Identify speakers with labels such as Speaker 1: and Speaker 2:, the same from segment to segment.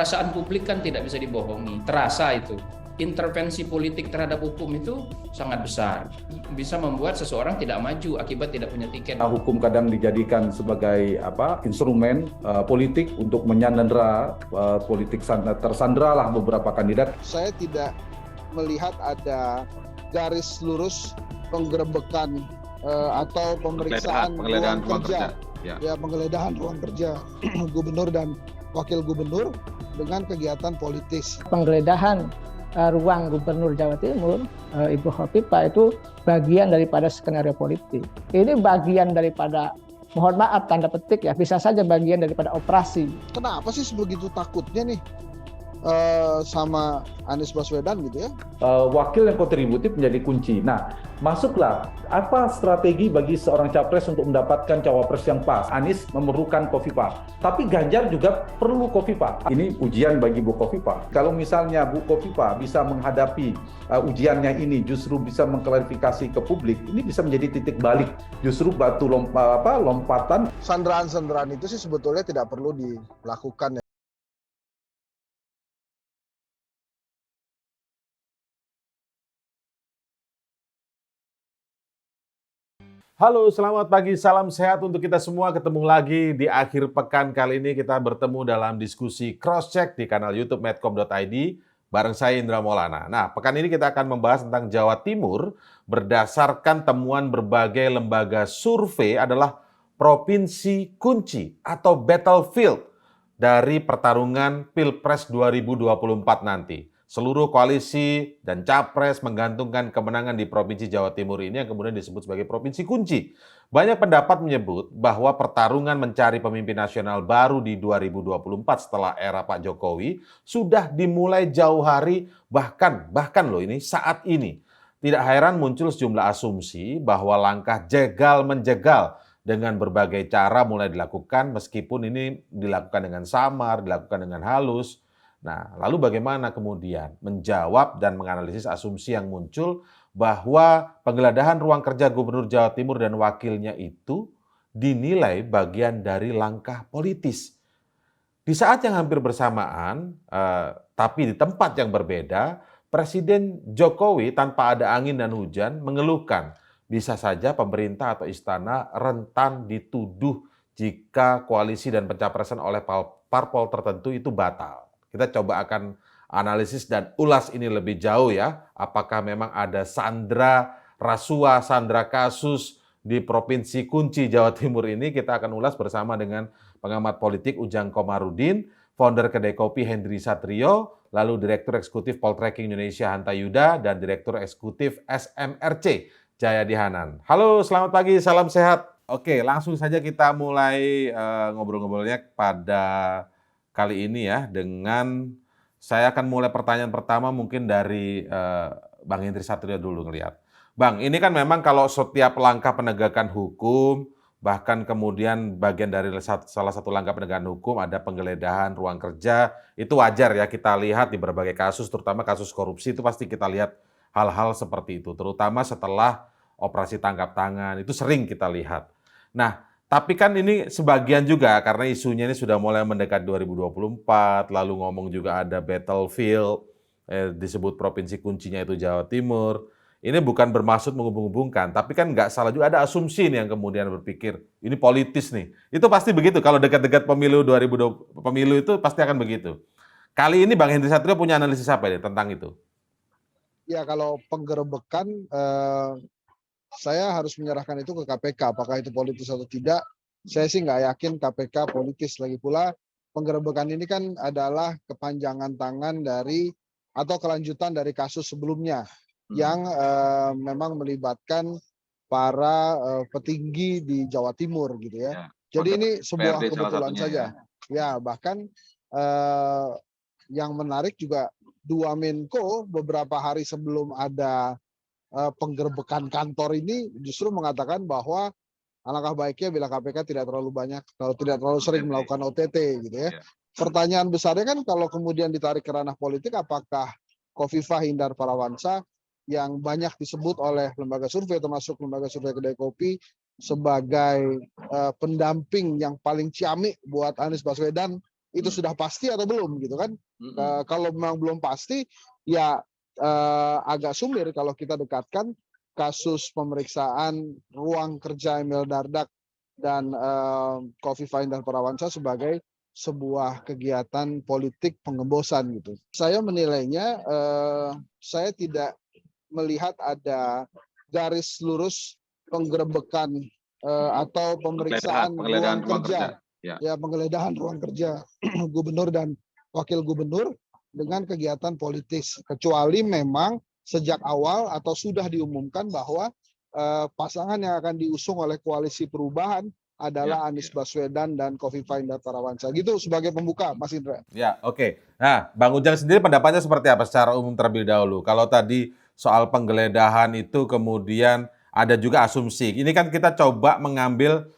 Speaker 1: perasaan publik kan tidak bisa dibohongi, terasa itu. Intervensi politik terhadap hukum itu sangat besar, bisa membuat seseorang tidak maju akibat tidak punya tiket.
Speaker 2: Hukum kadang dijadikan sebagai instrumen politik untuk menyandera politik, tersanderalah beberapa kandidat.
Speaker 3: Saya tidak melihat ada garis lurus penggerebekan atau pemeriksaan ruang kerja. Ya, penggeledahan ruang kerja gubernur dan wakil gubernur dengan kegiatan politis.
Speaker 4: Penggeledahan ruang gubernur Jawa Timur, Ibu Khofifah, itu bagian daripada skenario politik. Ini bagian daripada, mohon maaf tanda petik ya, bisa saja bagian daripada operasi.
Speaker 3: Kenapa sih sebegitu takutnya nih sama Anies Baswedan gitu ya?
Speaker 2: Wakil yang kontributif menjadi kunci. Nah, masuklah apa strategi bagi seorang capres untuk mendapatkan cawapres yang pas. Anies memerlukan Khofifah, tapi Ganjar juga perlu Khofifah. Ini ujian bagi Bu Khofifah. Kalau misalnya Bu Khofifah bisa menghadapi ujiannya ini, justru bisa mengklarifikasi ke publik, ini bisa menjadi titik balik. Justru batu lompatan.
Speaker 3: Sandraan-sandraan itu sih sebetulnya tidak perlu dilakukan.
Speaker 5: Halo, selamat pagi, salam sehat untuk kita semua. Ketemu lagi di akhir pekan kali ini kita bertemu dalam diskusi cross-check di kanal YouTube medcom.id bareng saya Indra Maulana. Nah, pekan ini kita akan membahas tentang Jawa Timur berdasarkan temuan berbagai lembaga survei adalah provinsi kunci atau battlefield dari pertarungan Pilpres 2024 nanti. Seluruh koalisi dan capres menggantungkan kemenangan di Provinsi Jawa Timur ini yang kemudian disebut sebagai provinsi kunci. Banyak pendapat menyebut bahwa pertarungan mencari pemimpin nasional baru di 2024 setelah era Pak Jokowi sudah dimulai jauh hari, bahkan loh ini saat ini. Tidak heran muncul sejumlah asumsi bahwa langkah jegal menjegal dengan berbagai cara mulai dilakukan meskipun ini dilakukan dengan samar, dilakukan dengan halus. Nah, lalu bagaimana kemudian menjawab dan menganalisis asumsi yang muncul bahwa penggeledahan ruang kerja Gubernur Jawa Timur dan wakilnya itu dinilai bagian dari langkah politis. Di saat yang hampir bersamaan, tapi di tempat yang berbeda, Presiden Jokowi tanpa ada angin dan hujan mengeluhkan bisa saja pemerintah atau istana rentan dituduh jika koalisi dan pencapresan oleh parpol tertentu itu batal. Kita coba akan analisis dan ulas ini lebih jauh ya. Apakah memang ada sandra rasuah, sandra kasus di Provinsi Kunci Jawa Timur ini? Kita akan ulas bersama dengan pengamat politik Ujang Komarudin, founder Kedai Kopi Hendri Satrio, lalu Direktur Eksekutif Poltreking Indonesia Hanta Yuda, dan Direktur Eksekutif SMRC Jayadi Hanan. Halo, selamat pagi, salam sehat. Oke, langsung saja kita mulai ngobrol-ngobrolnya pada kali ini ya, dengan saya akan mulai pertanyaan pertama mungkin dari Bang Hendri Satrio dulu ngelihat. Bang, ini kan memang kalau setiap langkah penegakan hukum, bahkan kemudian bagian dari salah satu langkah penegakan hukum ada penggeledahan ruang kerja, itu wajar ya kita lihat di berbagai kasus, terutama kasus korupsi itu pasti kita lihat hal-hal seperti itu, terutama setelah operasi tangkap tangan, itu sering kita lihat. Nah, tapi kan ini sebagian juga karena isunya ini sudah mulai mendekat 2024, lalu ngomong juga ada battlefield, disebut provinsi kuncinya itu Jawa Timur. Ini bukan bermaksud menghubung-hubungkan, tapi kan nggak salah juga ada asumsi nih yang kemudian berpikir, ini politis nih. Itu pasti begitu, kalau dekat-dekat pemilu 2020, pemilu itu pasti akan begitu. Kali ini Bang Hendri Satrio punya analisis apa ya tentang itu?
Speaker 3: Ya, kalau penggerebekan saya harus menyerahkan itu ke KPK. Apakah itu politis atau tidak? Saya sih nggak yakin KPK politis. Lagi pula penggerebekan ini kan adalah kepanjangan tangan dari atau kelanjutan dari kasus sebelumnya yang memang melibatkan para petinggi di Jawa Timur gitu ya. Jadi ini sebuah kebetulan saja. Ya, bahkan yang menarik juga dua Menko beberapa hari sebelum ada penggerbekan kantor ini justru mengatakan bahwa alangkah baiknya bila KPK tidak terlalu banyak, kalau tidak terlalu sering melakukan OTT gitu ya. Pertanyaan besarnya kan kalau kemudian ditarik ke ranah politik, apakah Khofifah Indar Parawansa yang banyak disebut oleh lembaga survei termasuk lembaga survei Kedai Kopi sebagai pendamping yang paling ciamik buat Anies Baswedan itu sudah pasti atau belum gitu kan. Kalau memang belum pasti ya agak sumir kalau kita dekatkan kasus pemeriksaan ruang kerja Emil Dardak dan Kofifa Indar Parawansa sebagai sebuah kegiatan politik pengembosan gitu. Saya menilainya, saya tidak melihat ada garis lurus penggerebekan atau pemeriksaan ruang kerja. Ya, penggeledahan ruang kerja gubernur dan wakil gubernur dengan kegiatan politis, kecuali memang sejak awal atau sudah diumumkan bahwa pasangan yang akan diusung oleh koalisi perubahan adalah Anies Baswedan dan Kofifa Indar Parawansa. Gitu sebagai pembuka, Mas Indra.
Speaker 5: Ya, oke. Nah, Bang Ujang sendiri pendapatnya seperti apa secara umum terlebih dahulu? Kalau tadi soal penggeledahan itu kemudian ada juga asumsi. Ini kan kita coba mengambil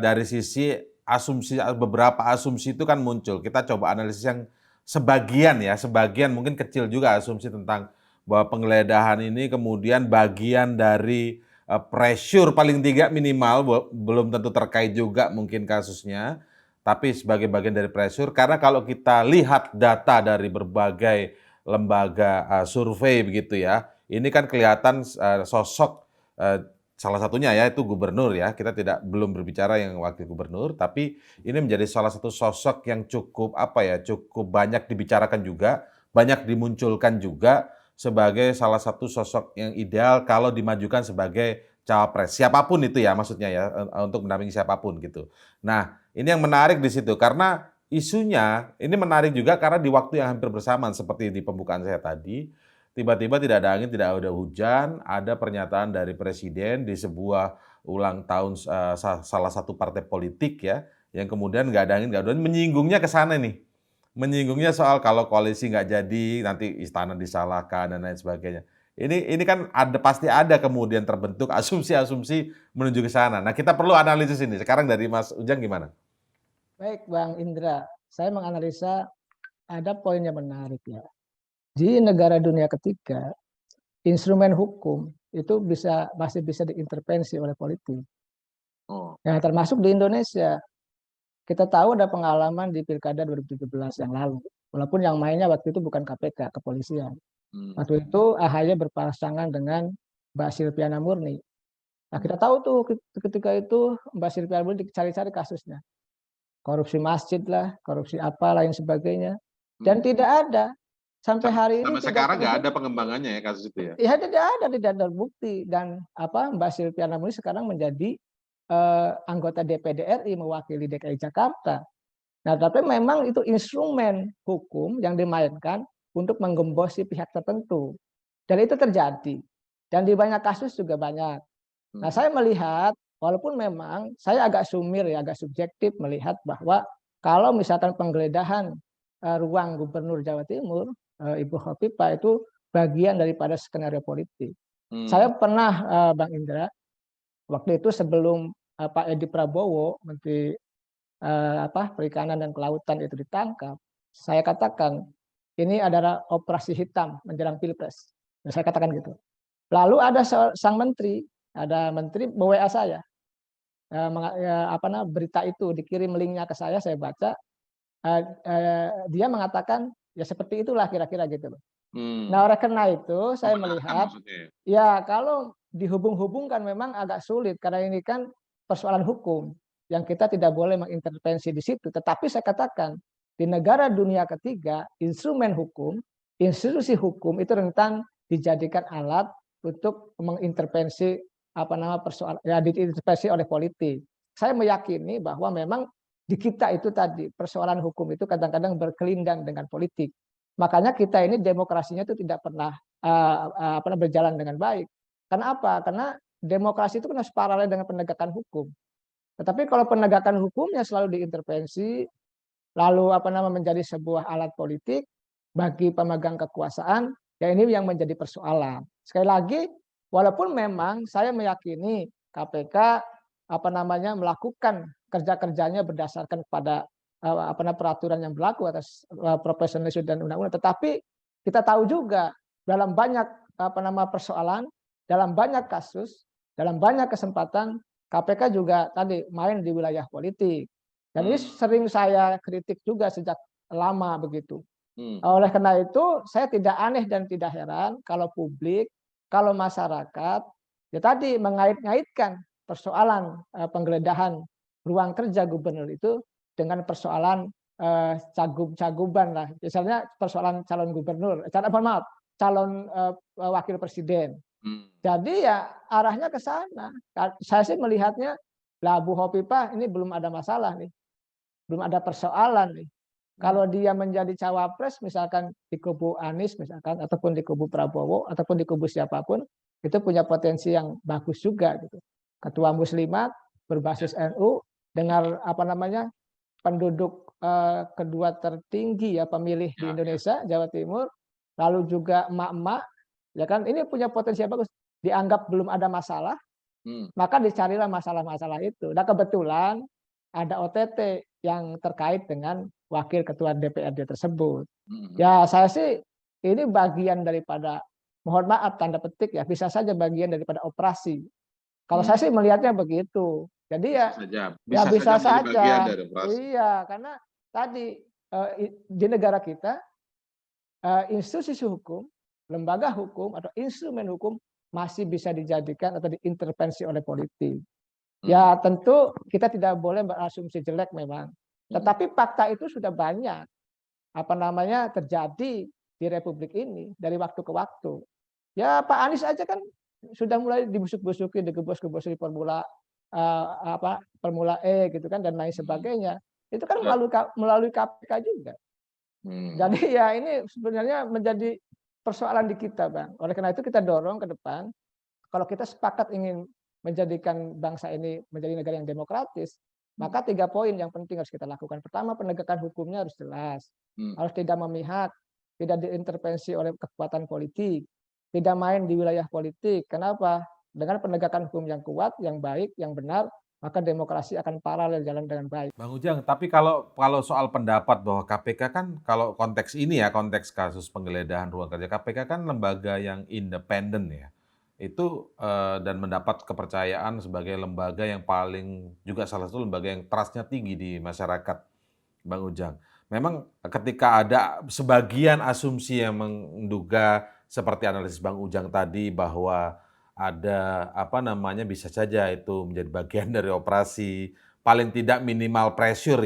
Speaker 5: dari sisi asumsi, beberapa asumsi itu kan muncul. Kita coba analisis yang sebagian mungkin kecil juga asumsi tentang bahwa penggeledahan ini kemudian bagian dari pressure paling tidak minimal, belum tentu terkait juga mungkin kasusnya, tapi sebagai bagian dari pressure. Karena kalau kita lihat data dari berbagai lembaga survei begitu ya, ini kan kelihatan sosok salah satunya ya itu gubernur ya. Kita belum berbicara yang wakil gubernur, tapi ini menjadi salah satu sosok yang cukup cukup banyak dibicarakan juga, banyak dimunculkan juga sebagai salah satu sosok yang ideal kalau dimajukan sebagai cawapres. Siapapun itu ya maksudnya ya, untuk mendampingi siapapun gitu. Nah, ini yang menarik di situ karena isunya ini menarik juga karena di waktu yang hampir bersamaan seperti di pembukaan saya tadi, tiba-tiba tidak ada angin, tidak ada hujan, ada pernyataan dari presiden di sebuah ulang tahun salah satu partai politik ya, yang kemudian nggak ada angin, nggak ada hujan, menyinggungnya ke sana nih. Menyinggungnya soal kalau koalisi nggak jadi, nanti istana disalahkan dan lain sebagainya. Ini kan pasti ada kemudian terbentuk asumsi-asumsi menuju ke sana. Nah, kita perlu analisis ini. Sekarang dari Mas Ujang gimana?
Speaker 4: Baik, Bang Indra. Saya menganalisa ada poin yang menarik ya. Di negara dunia ketiga, instrumen hukum itu masih bisa diintervensi oleh politik. Nah, termasuk di Indonesia. Kita tahu ada pengalaman di Pilkada 2017 yang lalu. Walaupun yang mainnya waktu itu bukan KPK, kepolisian. Waktu itu AHY berpasangan dengan Mbak Silviana Murni. Nah, kita tahu tuh ketika itu Mbak Silviana Murni dicari-cari kasusnya. Korupsi masjid lah, korupsi apa lain sebagainya. Dan tidak ada. Sampai hari ini
Speaker 5: sampai sekarang nggak ada pengembangannya ya kasus itu ya?
Speaker 4: Ya tidak ada bukti. Dan Mbak Silviana Murni sekarang menjadi anggota DPD RI mewakili DKI Jakarta. Nah, tapi memang itu instrumen hukum yang dimainkan untuk menggembosi pihak tertentu. Dan itu terjadi. Dan di banyak kasus juga banyak. Nah, saya melihat, walaupun memang saya agak sumir ya, agak subjektif melihat bahwa kalau misalkan penggeledahan ruang Gubernur Jawa Timur, Ibu Khofifa itu bagian daripada skenario politik. Saya pernah, Bang Indra, waktu itu sebelum Pak Edi Prabowo, Menteri Perikanan dan Kelautan itu ditangkap, saya katakan ini adalah operasi hitam menjelang Pilpres. Saya katakan gitu. Lalu ada sang menteri, ada menteri WA saya, berita itu dikirim linknya ke saya baca, dia mengatakan ya seperti itulah kira-kira gitu loh. Nah, oleh karena itu saya melihat, ya kalau dihubung-hubungkan memang agak sulit karena ini kan persoalan hukum yang kita tidak boleh mengintervensi di situ. Tetapi saya katakan di negara dunia ketiga, instrumen hukum, institusi hukum itu rentan dijadikan alat untuk mengintervensi persoalan ya diintervensi oleh politik. Saya meyakini bahwa memang di kita itu tadi persoalan hukum itu kadang-kadang berkelindang dengan politik. Makanya kita ini demokrasinya itu tidak pernah berjalan dengan baik. Karena apa? Karena demokrasi itu kan harus paralel dengan penegakan hukum. Tetapi kalau penegakan hukumnya selalu diintervensi, lalu menjadi sebuah alat politik bagi pemegang kekuasaan, ya ini yang menjadi persoalan. Sekali lagi, walaupun memang saya meyakini KPK melakukan kerja-kerjanya berdasarkan pada peraturan yang berlaku atas profesionalisme dan undang-undang, tetapi kita tahu juga dalam banyak persoalan, dalam banyak kasus, dalam banyak kesempatan KPK juga tadi main di wilayah politik. Dan ini sering saya kritik juga sejak lama begitu.
Speaker 5: Hmm.
Speaker 4: Oleh karena itu, saya tidak aneh dan tidak heran kalau publik, kalau masyarakat, ya tadi mengait-ngaitkan persoalan penggeledahan ruang kerja gubernur itu dengan persoalan caguban lah, misalnya persoalan calon gubernur, maaf, calon wakil presiden. Jadi ya arahnya ke sana. Saya sih melihatnya, lah Bu Hovifah ini belum ada masalah nih, belum ada persoalan nih. Kalau dia menjadi cawapres misalkan di kubu Anies misalkan, ataupun di kubu Prabowo, ataupun di kubu siapapun, itu punya potensi yang bagus juga gitu. Ketua Muslimat berbasis NU dengan penduduk kedua tertinggi ya pemilih di Indonesia, Jawa Timur, lalu juga emak-emak, ya kan, ini punya potensi yang bagus. Dianggap belum ada masalah, maka dicarilah masalah-masalah itu. Nah kebetulan ada OTT yang terkait dengan wakil ketua DPRD tersebut. Ya saya sih ini bagian daripada, mohon maaf tanda petik ya, bisa saja bagian daripada operasi. Kalau saya sih melihatnya begitu. Jadi ya bisa saja. Iya, karena tadi di negara kita institusi hukum, lembaga hukum atau instrumen hukum masih bisa dijadikan atau diintervensi oleh politik. Ya tentu kita tidak boleh berasumsi jelek memang. Tetapi fakta itu sudah banyak terjadi di Republik ini dari waktu ke waktu. Ya Pak Anies aja kan sudah mulai dibusuk-busuki, digebos-gebos di Formula E gitu kan dan lain sebagainya. Itu kan melalui KPK juga. Jadi ya ini sebenarnya menjadi persoalan di kita, Bang. Oleh karena itu kita dorong ke depan, kalau kita sepakat ingin menjadikan bangsa ini menjadi negara yang demokratis, maka 3 poin yang penting harus kita lakukan. Pertama, penegakan hukumnya harus jelas, harus tidak memihak, tidak diintervensi oleh kekuatan politik, tidak main di wilayah politik. Kenapa? Dengan penegakan hukum yang kuat, yang baik, yang benar, maka demokrasi akan paralel jalan dengan baik.
Speaker 5: Bang Ujang, tapi kalau soal pendapat bahwa KPK kan, kalau konteks ini ya, konteks kasus penggeledahan ruang kerja, KPK kan lembaga yang independen ya. Itu dan mendapat kepercayaan sebagai lembaga yang paling, juga salah satu lembaga yang trust-nya tinggi di masyarakat, Bang Ujang. Memang ketika ada sebagian asumsi yang menduga seperti analisis Bang Ujang tadi bahwa ada bisa saja itu menjadi bagian dari operasi, paling tidak minimal pressure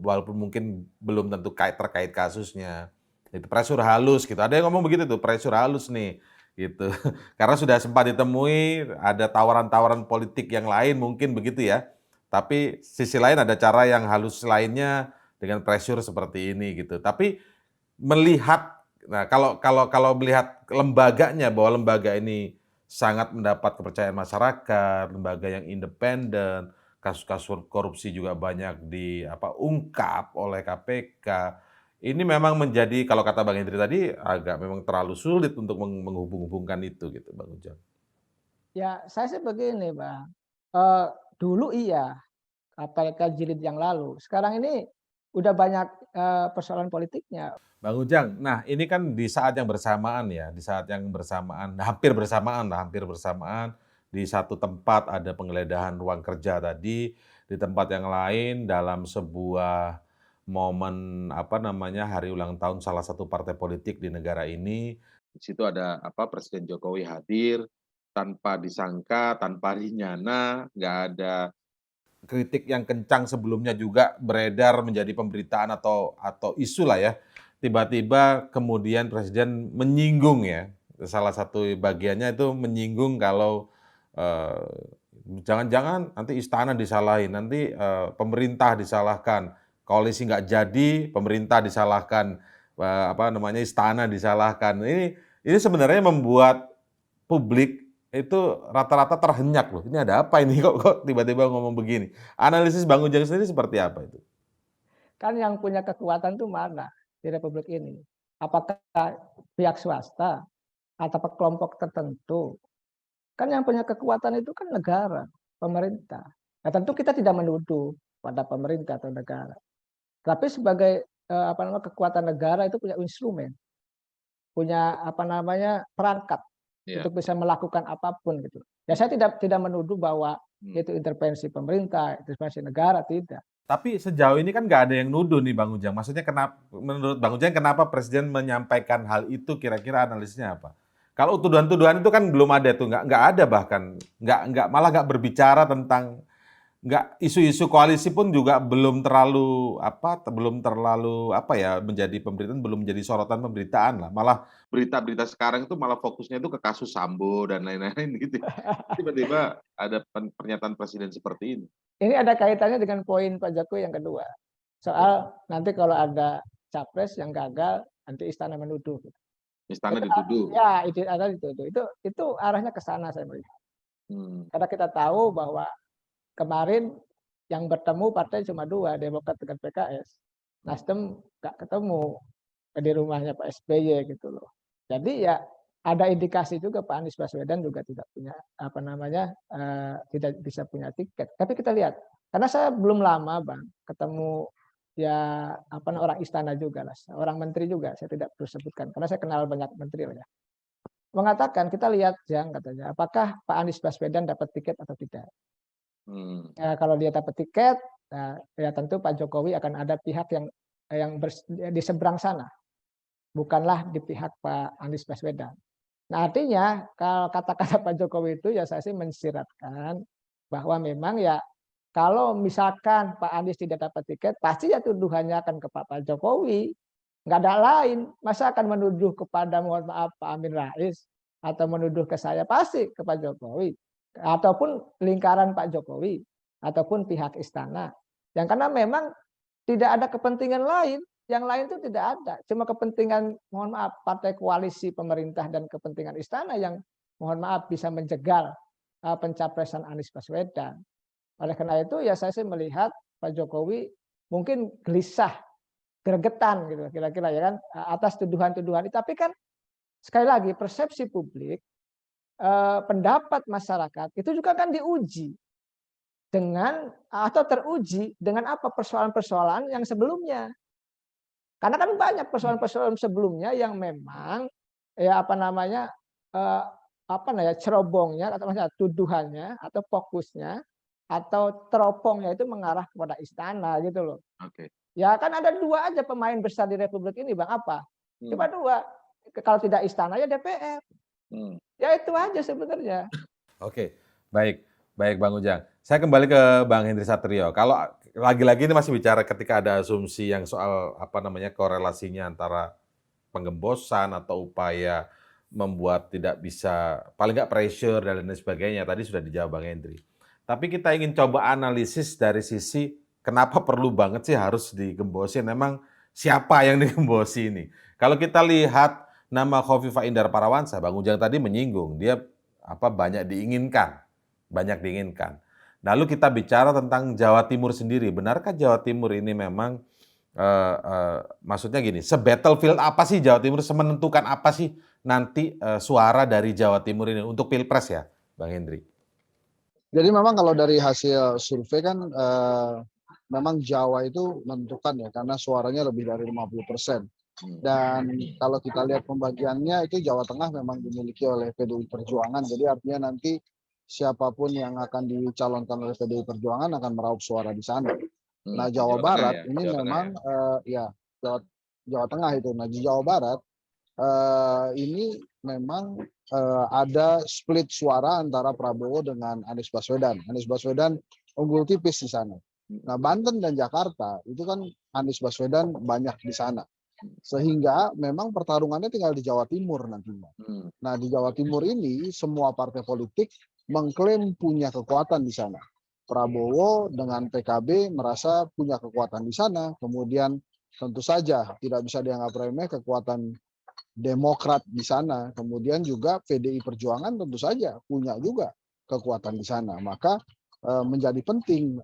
Speaker 5: walaupun mungkin belum tentu terkait kasusnya. Itu pressure halus gitu. Ada yang ngomong begitu tuh, pressure halus nih gitu. Karena sudah sempat ditemui ada tawaran-tawaran politik yang lain mungkin begitu ya. Tapi sisi lain ada cara yang halus lainnya dengan pressure seperti ini gitu. Tapi melihat, nah kalau melihat lembaganya, bahwa lembaga ini sangat mendapat kepercayaan masyarakat, lembaga yang independen, kasus-kasus korupsi juga banyak ungkap oleh KPK. Ini memang menjadi, kalau kata Bang Hendri tadi, agak memang terlalu sulit untuk menghubung-hubungkan itu gitu, Bang Ujang.
Speaker 4: Ya, saya sih begini, Bang. Dulu iya, apalagi jilid yang lalu. Sekarang ini udah banyak persoalan politiknya.
Speaker 5: Bang Ujang, nah ini kan di saat yang bersamaan ya, hampir bersamaan, di satu tempat ada penggeledahan ruang kerja tadi, di tempat yang lain dalam sebuah momen hari ulang tahun salah satu partai politik di negara ini. Di situ ada Presiden Jokowi hadir tanpa disangka, tanpa dinyana, nggak ada kritik yang kencang sebelumnya juga beredar menjadi pemberitaan atau isu lah ya. Tiba-tiba kemudian Presiden menyinggung ya, salah satu bagiannya itu menyinggung kalau jangan-jangan nanti istana disalahin, nanti pemerintah disalahkan, koalisi nggak jadi, pemerintah disalahkan, istana disalahkan. Ini sebenarnya membuat publik itu rata-rata terhenyak loh. Ini ada apa ini kok tiba-tiba ngomong begini? Analisis Bang Ujang sendiri seperti apa itu?
Speaker 4: Kan yang punya kekuatan itu mana di Republik ini? Apakah pihak swasta atau kelompok tertentu? Kan yang punya kekuatan itu kan negara, pemerintah. Nah, tentu kita tidak menuduh pada pemerintah atau negara. Tapi sebagai kekuatan negara itu punya instrumen, punya perangkat untuk bisa melakukan apapun gitu. Ya saya tidak menuduh bahwa itu intervensi pemerintah, intervensi negara, tidak.
Speaker 5: Tapi sejauh ini kan nggak ada yang nuduh nih Bang Ujang. Maksudnya menurut Bang Ujang kenapa Presiden menyampaikan hal itu, kira-kira analisisnya apa? Kalau tuduhan-tuduhan itu kan belum ada tuh, nggak ada bahkan, malah nggak berbicara tentang, nggak, isu-isu koalisi pun juga belum terlalu apa ya, menjadi pemberitaan, belum menjadi sorotan pemberitaan lah. Malah berita-berita sekarang itu malah fokusnya itu ke kasus Sambo dan lain-lain gitu. Tiba-tiba ada pernyataan Presiden seperti ini.
Speaker 4: Ini ada kaitannya dengan poin Pak Jokowi yang kedua. Soal nanti kalau ada capres yang gagal, nanti istana menuduh.
Speaker 5: Istana dituduh.
Speaker 4: Ya, itu ada dituduh. Itu arahnya ke sana saya melihat. Karena kita tahu bahwa kemarin yang bertemu partai cuma dua, Demokrat dengan PKS. Nasdem nggak ketemu di rumahnya Pak SBY gitu loh. Jadi ya ada indikasi juga Pak Anies Baswedan juga tidak punya tidak bisa punya tiket. Tapi kita lihat, karena saya belum lama Bang ketemu ya orang istana juga lah, orang menteri juga, saya tidak perlu sebutkan karena saya kenal banyak menteri ya. Mengatakan kita lihat Jang katanya, apakah Pak Anies Baswedan dapat tiket atau tidak. Ya, kalau dia dapat tiket, ya tentu Pak Jokowi akan ada pihak yang di seberang sana, bukanlah di pihak Pak Anies Baswedan. Nah artinya kalau kata-kata Pak Jokowi itu ya saya sih mensiratkan bahwa memang ya kalau misalkan Pak Anies tidak dapat tiket, pasti ya tuduhannya akan ke Pak Jokowi, nggak ada lain. Masa akan menuduh kepada mohon maaf Pak Amin Rais atau menuduh ke saya, pasti ke Pak Jokowi ataupun lingkaran Pak Jokowi ataupun pihak istana. Yang karena memang tidak ada kepentingan lain. Yang lain itu tidak ada, cuma kepentingan mohon maaf partai koalisi pemerintah dan kepentingan istana yang mohon maaf bisa menjegal pencapresan Anies Baswedan. Oleh karena itu ya saya sih melihat Pak Jokowi mungkin gelisah, gregetan gitu kira-kira ya kan atas tuduhan-tuduhan itu. Tapi kan sekali lagi persepsi publik, pendapat masyarakat itu juga kan diuji dengan atau teruji dengan apa persoalan-persoalan yang sebelumnya. Karena kan banyak persoalan-persoalan sebelumnya yang memang ya cerobongnya atau maksudnya tuduhannya atau fokusnya atau teropongnya itu mengarah kepada istana gitu loh.
Speaker 5: Oke.
Speaker 4: Ya kan ada dua aja pemain besar di Republik ini Bang, apa? Cuma dua. Kalau tidak istana ya DPR. Ya itu aja sebenarnya.
Speaker 5: Oke, baik Bang Ujang. Saya kembali ke Bang Henry Satrio. Kalau lagi-lagi ini masih bicara ketika ada asumsi yang soal korelasinya antara penggembosan atau upaya membuat tidak bisa, paling nggak pressure dan lain sebagainya. Tadi sudah dijawab Bang Henry. Tapi kita ingin coba analisis dari sisi kenapa perlu banget sih harus digembosin. Memang siapa yang digembosi ini? Kalau kita lihat nama Khofifah Indar Parawansa, Bang Ujang tadi menyinggung, dia banyak diinginkan. Lalu kita bicara tentang Jawa Timur sendiri. Benarkah Jawa Timur ini memang, maksudnya gini, se-battlefield apa sih Jawa Timur, semenentukan apa sih nanti suara dari Jawa Timur ini untuk Pilpres ya, Bang Hendri?
Speaker 3: Jadi memang kalau dari hasil survei kan memang Jawa itu menentukan ya, karena suaranya lebih dari 50%. Dan kalau kita lihat pembagiannya itu Jawa Tengah memang dimiliki oleh PDI Perjuangan. Jadi artinya nanti siapapun yang akan dicalonkan oleh PDI Perjuangan akan meraup suara di sana. Nah Jawa Barat ini memang Jawa Tengah itu. Nah di Jawa Barat ini memang ada split suara antara Prabowo dengan Anies Baswedan. Anies Baswedan unggul tipis di sana. Nah Banten dan Jakarta itu kan Anies Baswedan banyak di sana. Sehingga memang pertarungannya tinggal di Jawa Timur nantinya. Nah di Jawa Timur ini semua partai politik mengklaim punya kekuatan di sana. Prabowo dengan PKB merasa punya kekuatan di sana. Kemudian tentu saja tidak bisa dianggap remeh kekuatan Demokrat di sana. Kemudian juga PDI Perjuangan tentu saja punya juga kekuatan di sana. Maka menjadi penting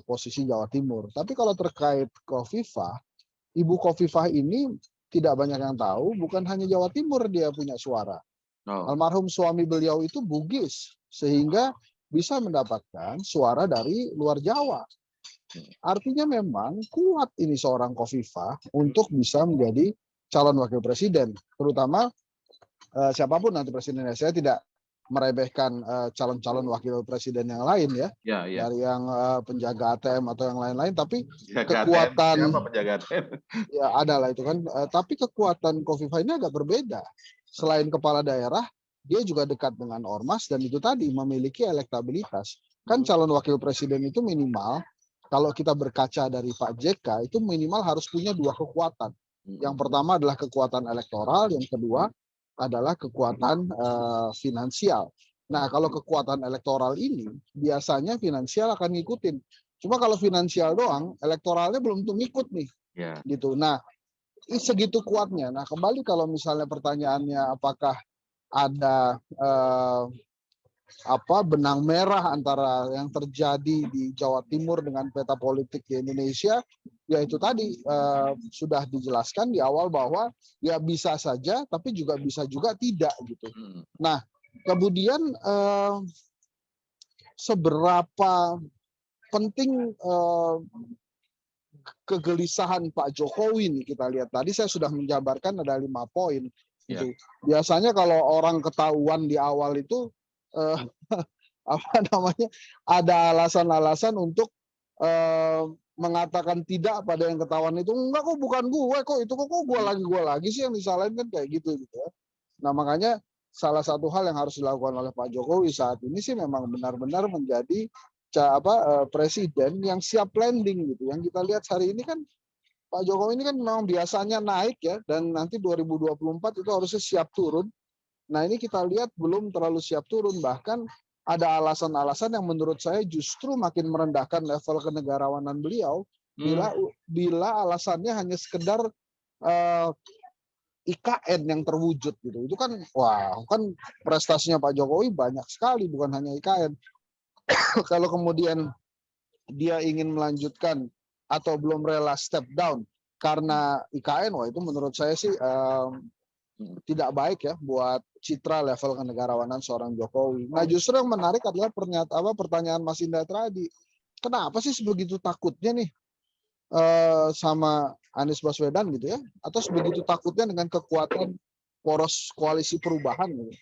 Speaker 3: posisi Jawa Timur. Tapi kalau terkait Khofifah, Ibu Khofifah ini tidak banyak yang tahu, bukan hanya Jawa Timur dia punya suara. Almarhum suami beliau itu Bugis, sehingga bisa mendapatkan suara dari luar Jawa. Artinya memang kuat ini seorang Khofifah untuk bisa menjadi calon wakil presiden, terutama siapapun nanti presidennya. Saya tidak meremehkan calon-calon wakil presiden yang lain ya,
Speaker 5: Ya, ya.
Speaker 3: dari yang penjaga ATM atau yang lain-lain, tapi
Speaker 5: Penjaga ATM,
Speaker 3: kekuatan
Speaker 5: siapa penjaga ATM?
Speaker 3: ya ada lah itu kan, tapi kekuatan Kofifa ini agak berbeda. Selain kepala daerah, dia juga dekat dengan ormas dan itu tadi memiliki elektabilitas. Kan calon wakil presiden itu minimal, kalau kita berkaca dari Pak JK itu minimal harus punya 2 kekuatan. Yang pertama adalah kekuatan elektoral, yang kedua adalah kekuatan finansial. Nah, kalau kekuatan elektoral ini biasanya finansial akan ngikutin. Cuma kalau finansial doang, elektoralnya belum tentu ngikut nih,
Speaker 5: Ya.
Speaker 3: gitu. Nah, segitu kuatnya. Nah, kembali kalau misalnya pertanyaannya apakah ada benang merah antara yang terjadi di Jawa Timur dengan peta politik di Indonesia, ya itu tadi sudah dijelaskan di awal bahwa ya bisa saja, tapi juga bisa juga tidak gitu. Nah, kemudian seberapa penting kegelisahan Pak Jokowi nih kita lihat tadi saya sudah menjabarkan ada 5 poin. Gitu. Biasanya kalau orang ketahuan di awal itu ada alasan-alasan untuk mengatakan tidak pada yang ketahuan itu, enggak kok bukan gue kok itu kok gue lagi sih yang disalahin kan kayak gitu ya. Nah makanya salah satu hal yang harus dilakukan oleh Pak Jokowi saat ini sih memang benar-benar menjadi presiden yang siap landing gitu. Yang kita lihat hari ini kan Pak Jokowi ini kan memang biasanya naik ya, dan nanti 2024 itu harusnya siap turun. Nah ini kita lihat belum terlalu siap turun, bahkan ada alasan-alasan yang menurut saya justru makin merendahkan level kenegarawanan beliau bila alasannya hanya sekedar IKN yang terwujud gitu. Itu kan kan prestasinya Pak Jokowi banyak sekali, bukan hanya IKN. Kalau kemudian dia ingin melanjutkan atau belum rela step down karena IKN, itu menurut saya sih tidak baik ya buat citra level kenegarawanan seorang Jokowi. Nah justru yang menarik adalah pertanyaan Mas Indra tadi. Kenapa sih sebegitu takutnya nih sama Anies Baswedan gitu ya? Atau sebegitu takutnya dengan kekuatan poros koalisi perubahan gitu?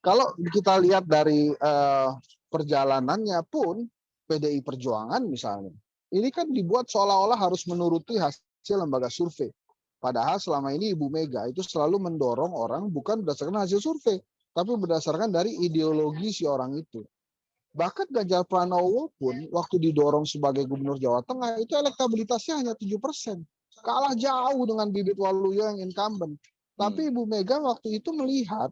Speaker 3: Kalau kita lihat dari perjalanannya pun PDI Perjuangan misalnya, ini kan dibuat seolah-olah harus menuruti hasil lembaga survei. Padahal selama ini Ibu Mega itu selalu mendorong orang bukan berdasarkan hasil survei, tapi berdasarkan dari ideologi si orang itu. Bahkan Ganjar Pranowo pun waktu didorong sebagai Gubernur Jawa Tengah itu elektabilitasnya hanya 7%. Kalah jauh dengan Bibit Waluyo yang incumbent. Tapi Ibu Mega waktu itu melihat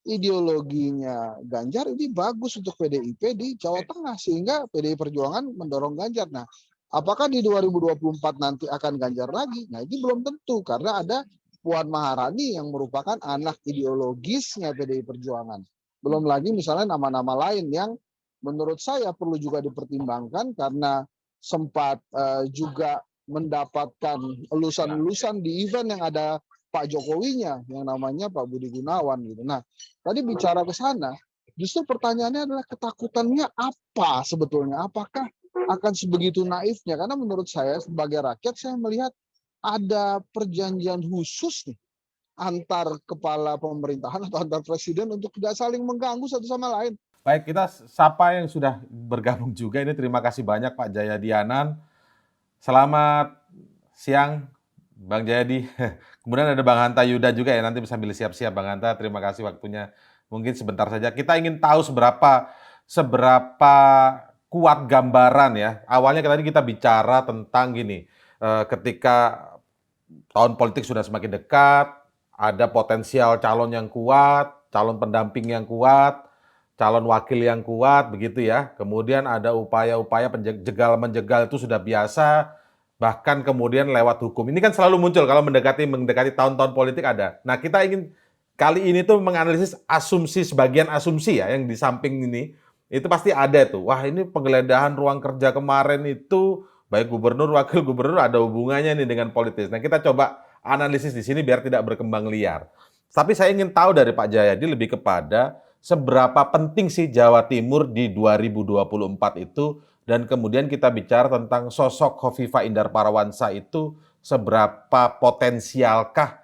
Speaker 3: ideologinya Ganjar ini bagus untuk PDIP di Jawa Tengah, sehingga PDI Perjuangan mendorong Ganjar. Nah, apakah di 2024 nanti akan Ganjar lagi? Nah, ini belum tentu karena ada Puan Maharani yang merupakan anak ideologisnya PDI Perjuangan. Belum lagi misalnya nama-nama lain yang menurut saya perlu juga dipertimbangkan karena sempat juga mendapatkan elusan-elusan di event yang ada Pak Jokowinya yang namanya Pak Budi Gunawan gitu. Nah, tadi bicara ke sana, justru pertanyaannya adalah ketakutannya apa sebetulnya? Apakah akan sebegitu naifnya? Karena menurut saya sebagai rakyat saya melihat ada perjanjian khusus nih antar kepala pemerintahan atau antar presiden untuk tidak saling mengganggu satu sama lain.
Speaker 5: Baik, kita sapa yang sudah bergabung juga ini. Terima kasih banyak Pak Jayadianan. Selamat siang Bang Jayadi. Kemudian ada Bang Hanta Yuda juga ya, nanti bisa sambil siap-siap Bang Hanta. Terima kasih waktunya. Mungkin sebentar saja. Kita ingin tahu seberapa kuat gambaran ya. Awalnya tadi kita bicara tentang gini, ketika tahun politik sudah semakin dekat, ada potensial calon yang kuat, calon pendamping yang kuat, calon wakil yang kuat, begitu ya. Kemudian ada upaya-upaya menjegal itu sudah biasa, bahkan kemudian lewat hukum. Ini kan selalu muncul kalau mendekati tahun-tahun politik ada. Nah, kita ingin kali ini tuh menganalisis sebagian asumsi ya yang di samping ini. Itu pasti ada tuh. Wah, ini penggeledahan ruang kerja kemarin itu baik gubernur, wakil gubernur ada hubungannya nih dengan politis. Nah, kita coba analisis di sini biar tidak berkembang liar. Tapi saya ingin tahu dari Pak Jayadi lebih kepada seberapa penting sih Jawa Timur di 2024 itu, dan kemudian kita bicara tentang sosok Khofifah Indar Parawansa itu seberapa potensialkah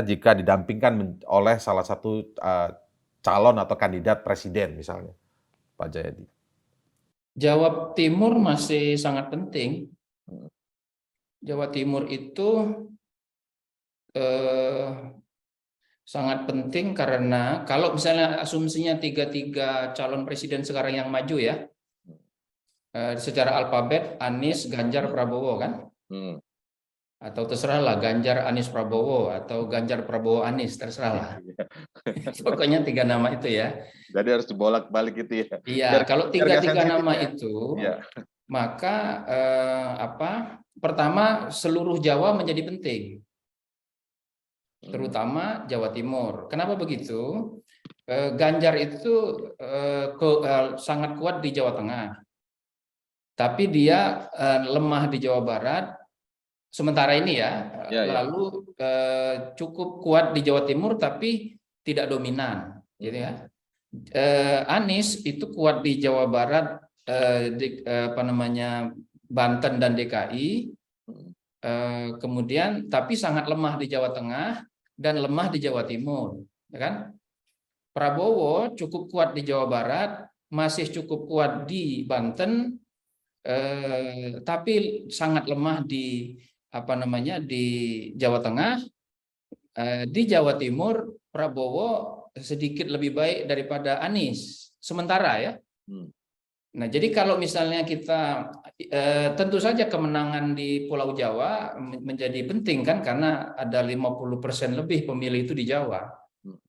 Speaker 5: jika didampingkan oleh salah satu calon atau kandidat presiden misalnya, Pak Jayadi?
Speaker 1: Jawa Timur masih sangat penting. Jawa Timur itu sangat penting karena kalau misalnya asumsinya tiga calon presiden sekarang yang maju ya, secara alfabet Anies, Ganjar, Prabowo kan? Atau terserahlah Ganjar, Anies, Prabowo atau Ganjar, Prabowo, Anies, terserahlah. Pokoknya 3 nama itu ya.
Speaker 5: Jadi harus dibolak-balik itu ya.
Speaker 1: Iya, kalau
Speaker 5: biar nggak
Speaker 1: 3
Speaker 5: sensitif
Speaker 1: nama
Speaker 5: ya.
Speaker 1: itu,
Speaker 5: Iya.
Speaker 1: maka pertama seluruh Jawa menjadi penting, terutama Jawa Timur. Kenapa begitu? Ganjar itu sangat kuat di Jawa Tengah, tapi dia lemah di Jawa Barat. Sementara ini ya, lalu cukup kuat di Jawa Timur tapi tidak dominan, gitu ya. Anies itu kuat di Jawa Barat, Banten dan DKI, kemudian tapi sangat lemah di Jawa Tengah dan lemah di Jawa Timur, ya kan? Prabowo cukup kuat di Jawa Barat, masih cukup kuat di Banten, tapi sangat lemah di di Jawa Tengah. Di Jawa Timur Prabowo sedikit lebih baik daripada Anies sementara ya. Nah, jadi kalau misalnya kita tentu saja kemenangan di Pulau Jawa menjadi penting kan, karena ada 50% lebih pemilih itu di Jawa.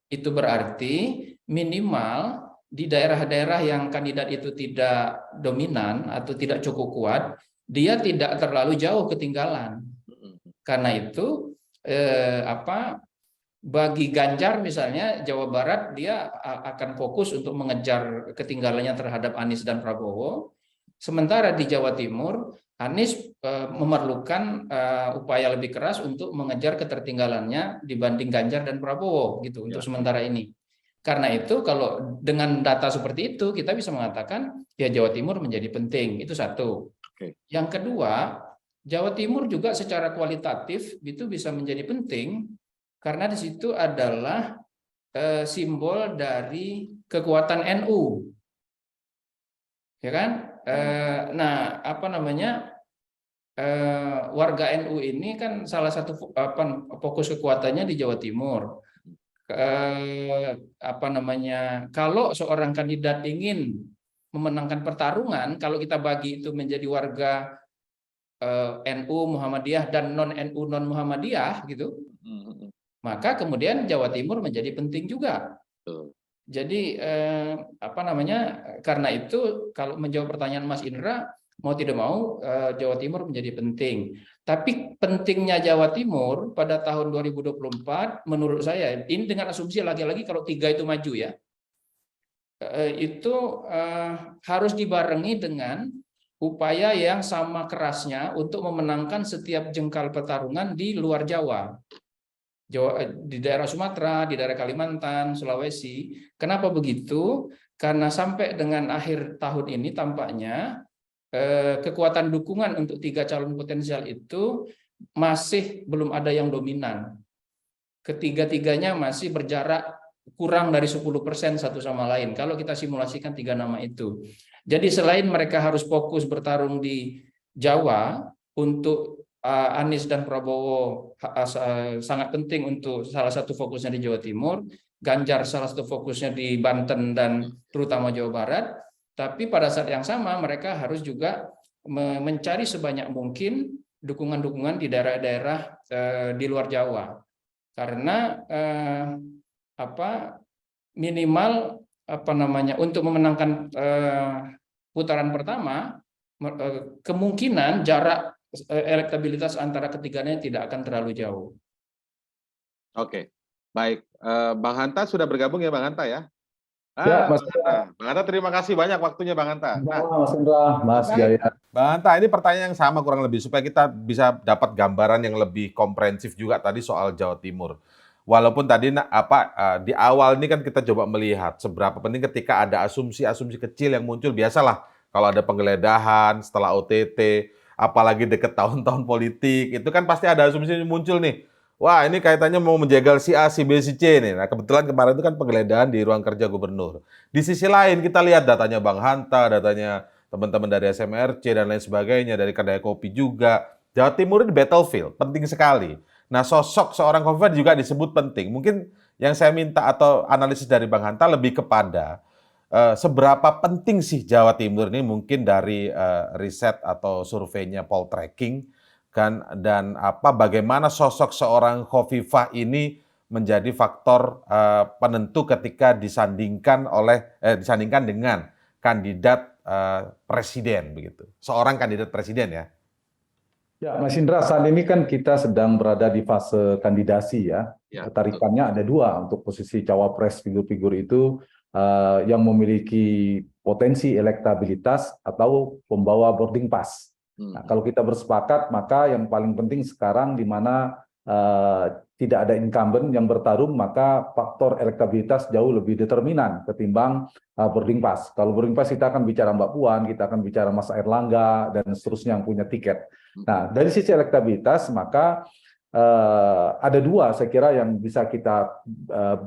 Speaker 1: Itu berarti minimal di daerah-daerah yang kandidat itu tidak dominan atau tidak cukup kuat, dia tidak terlalu jauh ketinggalan. Karena itu bagi Ganjar misalnya Jawa Barat dia akan fokus untuk mengejar ketinggalannya terhadap Anies dan Prabowo. Sementara di Jawa Timur Anies memerlukan upaya lebih keras untuk mengejar ketertinggalannya dibanding Ganjar dan Prabowo gitu untuk sementara ini. Karena itu kalau dengan data seperti itu kita bisa mengatakan ya Jawa Timur menjadi penting. Itu satu. Yang kedua, Jawa Timur juga secara kualitatif itu bisa menjadi penting karena di situ adalah simbol dari kekuatan NU, ya kan? Warga NU ini kan salah satu fokus kekuatannya di Jawa Timur. Kalau seorang kandidat ingin memenangkan pertarungan, kalau kita bagi itu menjadi warga NU Muhammadiyah dan non NU non Muhammadiyah gitu, maka kemudian Jawa Timur menjadi penting juga. Jadi karena itu kalau menjawab pertanyaan Mas Indra, mau tidak mau Jawa Timur menjadi penting. Tapi pentingnya Jawa Timur pada tahun 2024 menurut saya ini dengan asumsi lagi-lagi kalau 3 itu maju ya, itu harus dibarengi dengan upaya yang sama kerasnya untuk memenangkan setiap jengkal pertarungan di luar Jawa. Di daerah Sumatera, di daerah Kalimantan, Sulawesi. Kenapa begitu? Karena sampai dengan akhir tahun ini tampaknya kekuatan dukungan untuk 3 calon potensial itu masih belum ada yang dominan. Ketiga-tiganya masih berjarak kurang dari 10% satu sama lain kalau kita simulasikan 3 nama itu. Jadi selain mereka harus fokus bertarung di Jawa untuk Anies dan Prabowo sangat penting untuk salah satu fokusnya di Jawa Timur, Ganjar salah satu fokusnya di Banten dan terutama Jawa Barat, tapi pada saat yang sama mereka harus juga mencari sebanyak mungkin dukungan-dukungan di daerah-daerah di luar Jawa. Karena minimal untuk memenangkan putaran pertama kemungkinan jarak elektabilitas antara ketiganya tidak akan terlalu jauh.
Speaker 5: Oke, baik. Bang Hanta sudah bergabung ya, Bang Hanta ya?
Speaker 2: Ya, Mas
Speaker 5: Bang Hanta, terima kasih banyak waktunya, Bang Hanta.
Speaker 2: Mas Indra, Mas Jaya.
Speaker 5: Bang Hanta, ini pertanyaan yang sama kurang lebih supaya kita bisa dapat gambaran yang lebih komprehensif juga tadi soal Jawa Timur. Walaupun tadi di awal ini kan kita coba melihat seberapa penting ketika ada asumsi-asumsi kecil yang muncul. Biasalah kalau ada penggeledahan setelah OTT, apalagi deket tahun-tahun politik, itu kan pasti ada asumsi yang muncul nih. wah ini kaitannya mau menjegal si A, si B, si C nih. Nah kebetulan kemarin itu kan penggeledahan di ruang kerja gubernur. Di sisi lain kita lihat datanya Bang Hanta, datanya teman-teman dari SMRC dan lain sebagainya, dari kedai kopi juga. Jawa Timur ini battlefield, penting sekali. Nah sosok seorang Kofifa juga disebut penting. Mungkin yang saya minta atau analisis dari Bang Hanta lebih kepada seberapa penting sih Jawa Timur ini mungkin dari riset atau surveinya Poltreking kan, dan bagaimana sosok seorang Khofifah ini menjadi faktor penentu ketika disandingkan dengan kandidat presiden begitu. Seorang kandidat presiden ya.
Speaker 2: Ya, Mas Indra, saat ini kan kita sedang berada di fase kandidasi ya.
Speaker 5: Ya,
Speaker 2: Tarikannya ada dua untuk posisi cawapres figur-figur itu yang memiliki potensi elektabilitas atau pembawa boarding pass. Nah, kalau kita bersepakat, maka yang paling penting sekarang di mana tidak ada incumbent yang bertarung, maka faktor elektabilitas jauh lebih determinan ketimbang boarding pass. Kalau boarding pass kita akan bicara Mbak Puan, kita akan bicara Mas Airlangga, dan seterusnya yang punya tiket. Nah, dari sisi elektabilitas, maka ada dua saya kira yang bisa kita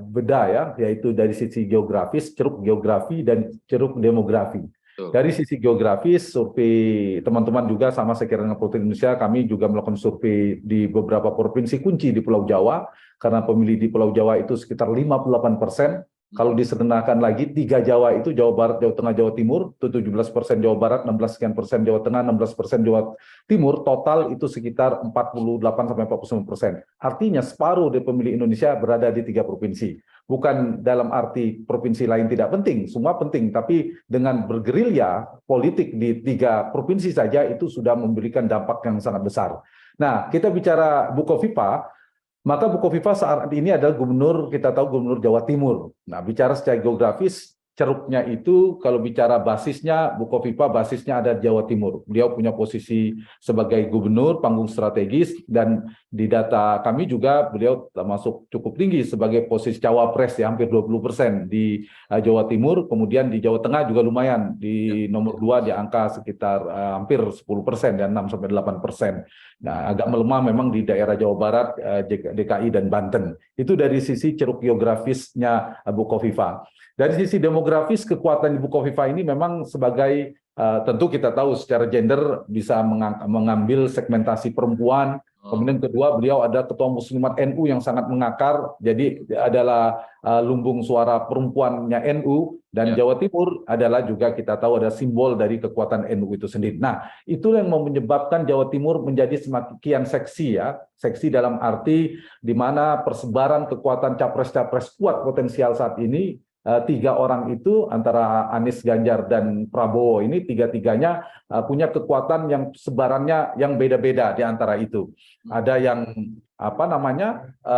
Speaker 2: bedah ya, yaitu dari sisi geografis, ceruk geografi, dan ceruk demografi. Dari sisi geografis, survei teman-teman juga sama saya kira dengan Politik Indonesia, kami juga melakukan survei di beberapa provinsi kunci di Pulau Jawa, karena pemilih di Pulau Jawa itu sekitar 58%. Kalau disedenahkan lagi, 3 Jawa itu Jawa Barat, Jawa Tengah, Jawa Timur, itu 17% Jawa Barat, 16% Jawa Tengah, 16% Jawa Timur, total itu sekitar 48-49%. Artinya separuh dari pemilih Indonesia berada di 3 provinsi. Bukan dalam arti provinsi lain tidak penting, semua penting, tapi dengan bergerilya politik di 3 provinsi saja itu sudah memberikan dampak yang sangat besar. Nah, kita bicara Bu Khofifah, maka Bu Khofifah saat ini adalah gubernur, kita tahu gubernur Jawa Timur. Nah, bicara secara geografis, ceruknya itu kalau bicara basisnya, Bu Khofifah basisnya ada di Jawa Timur. Beliau punya posisi sebagai gubernur, panggung strategis, dan di data kami juga beliau termasuk cukup tinggi sebagai posisi cawapres ya, hampir 20% di Jawa Timur. Kemudian di Jawa Tengah juga lumayan, di nomor 2 di angka sekitar hampir 10% dan 6-8%. Nah, agak melemah memang di daerah Jawa Barat, DKI dan Banten. Itu dari sisi ceruk geografisnya Bu Khofifah. Dari sisi demografis, kekuatan Ibu Khofifah ini memang sebagai, tentu kita tahu secara gender bisa mengambil segmentasi perempuan. Kemudian kedua, beliau ada ketua muslimat NU yang sangat mengakar, jadi adalah lumbung suara perempuannya NU, dan Jawa Timur adalah juga kita tahu ada simbol dari kekuatan NU itu sendiri. Nah, itu yang menyebabkan Jawa Timur menjadi semakin seksi ya, seksi dalam arti di mana persebaran kekuatan capres-capres kuat potensial saat ini, 3 orang itu antara Anies, Ganjar, dan Prabowo ini tiga-tiganya punya kekuatan yang sebarannya yang beda-beda di antara itu. Ada yang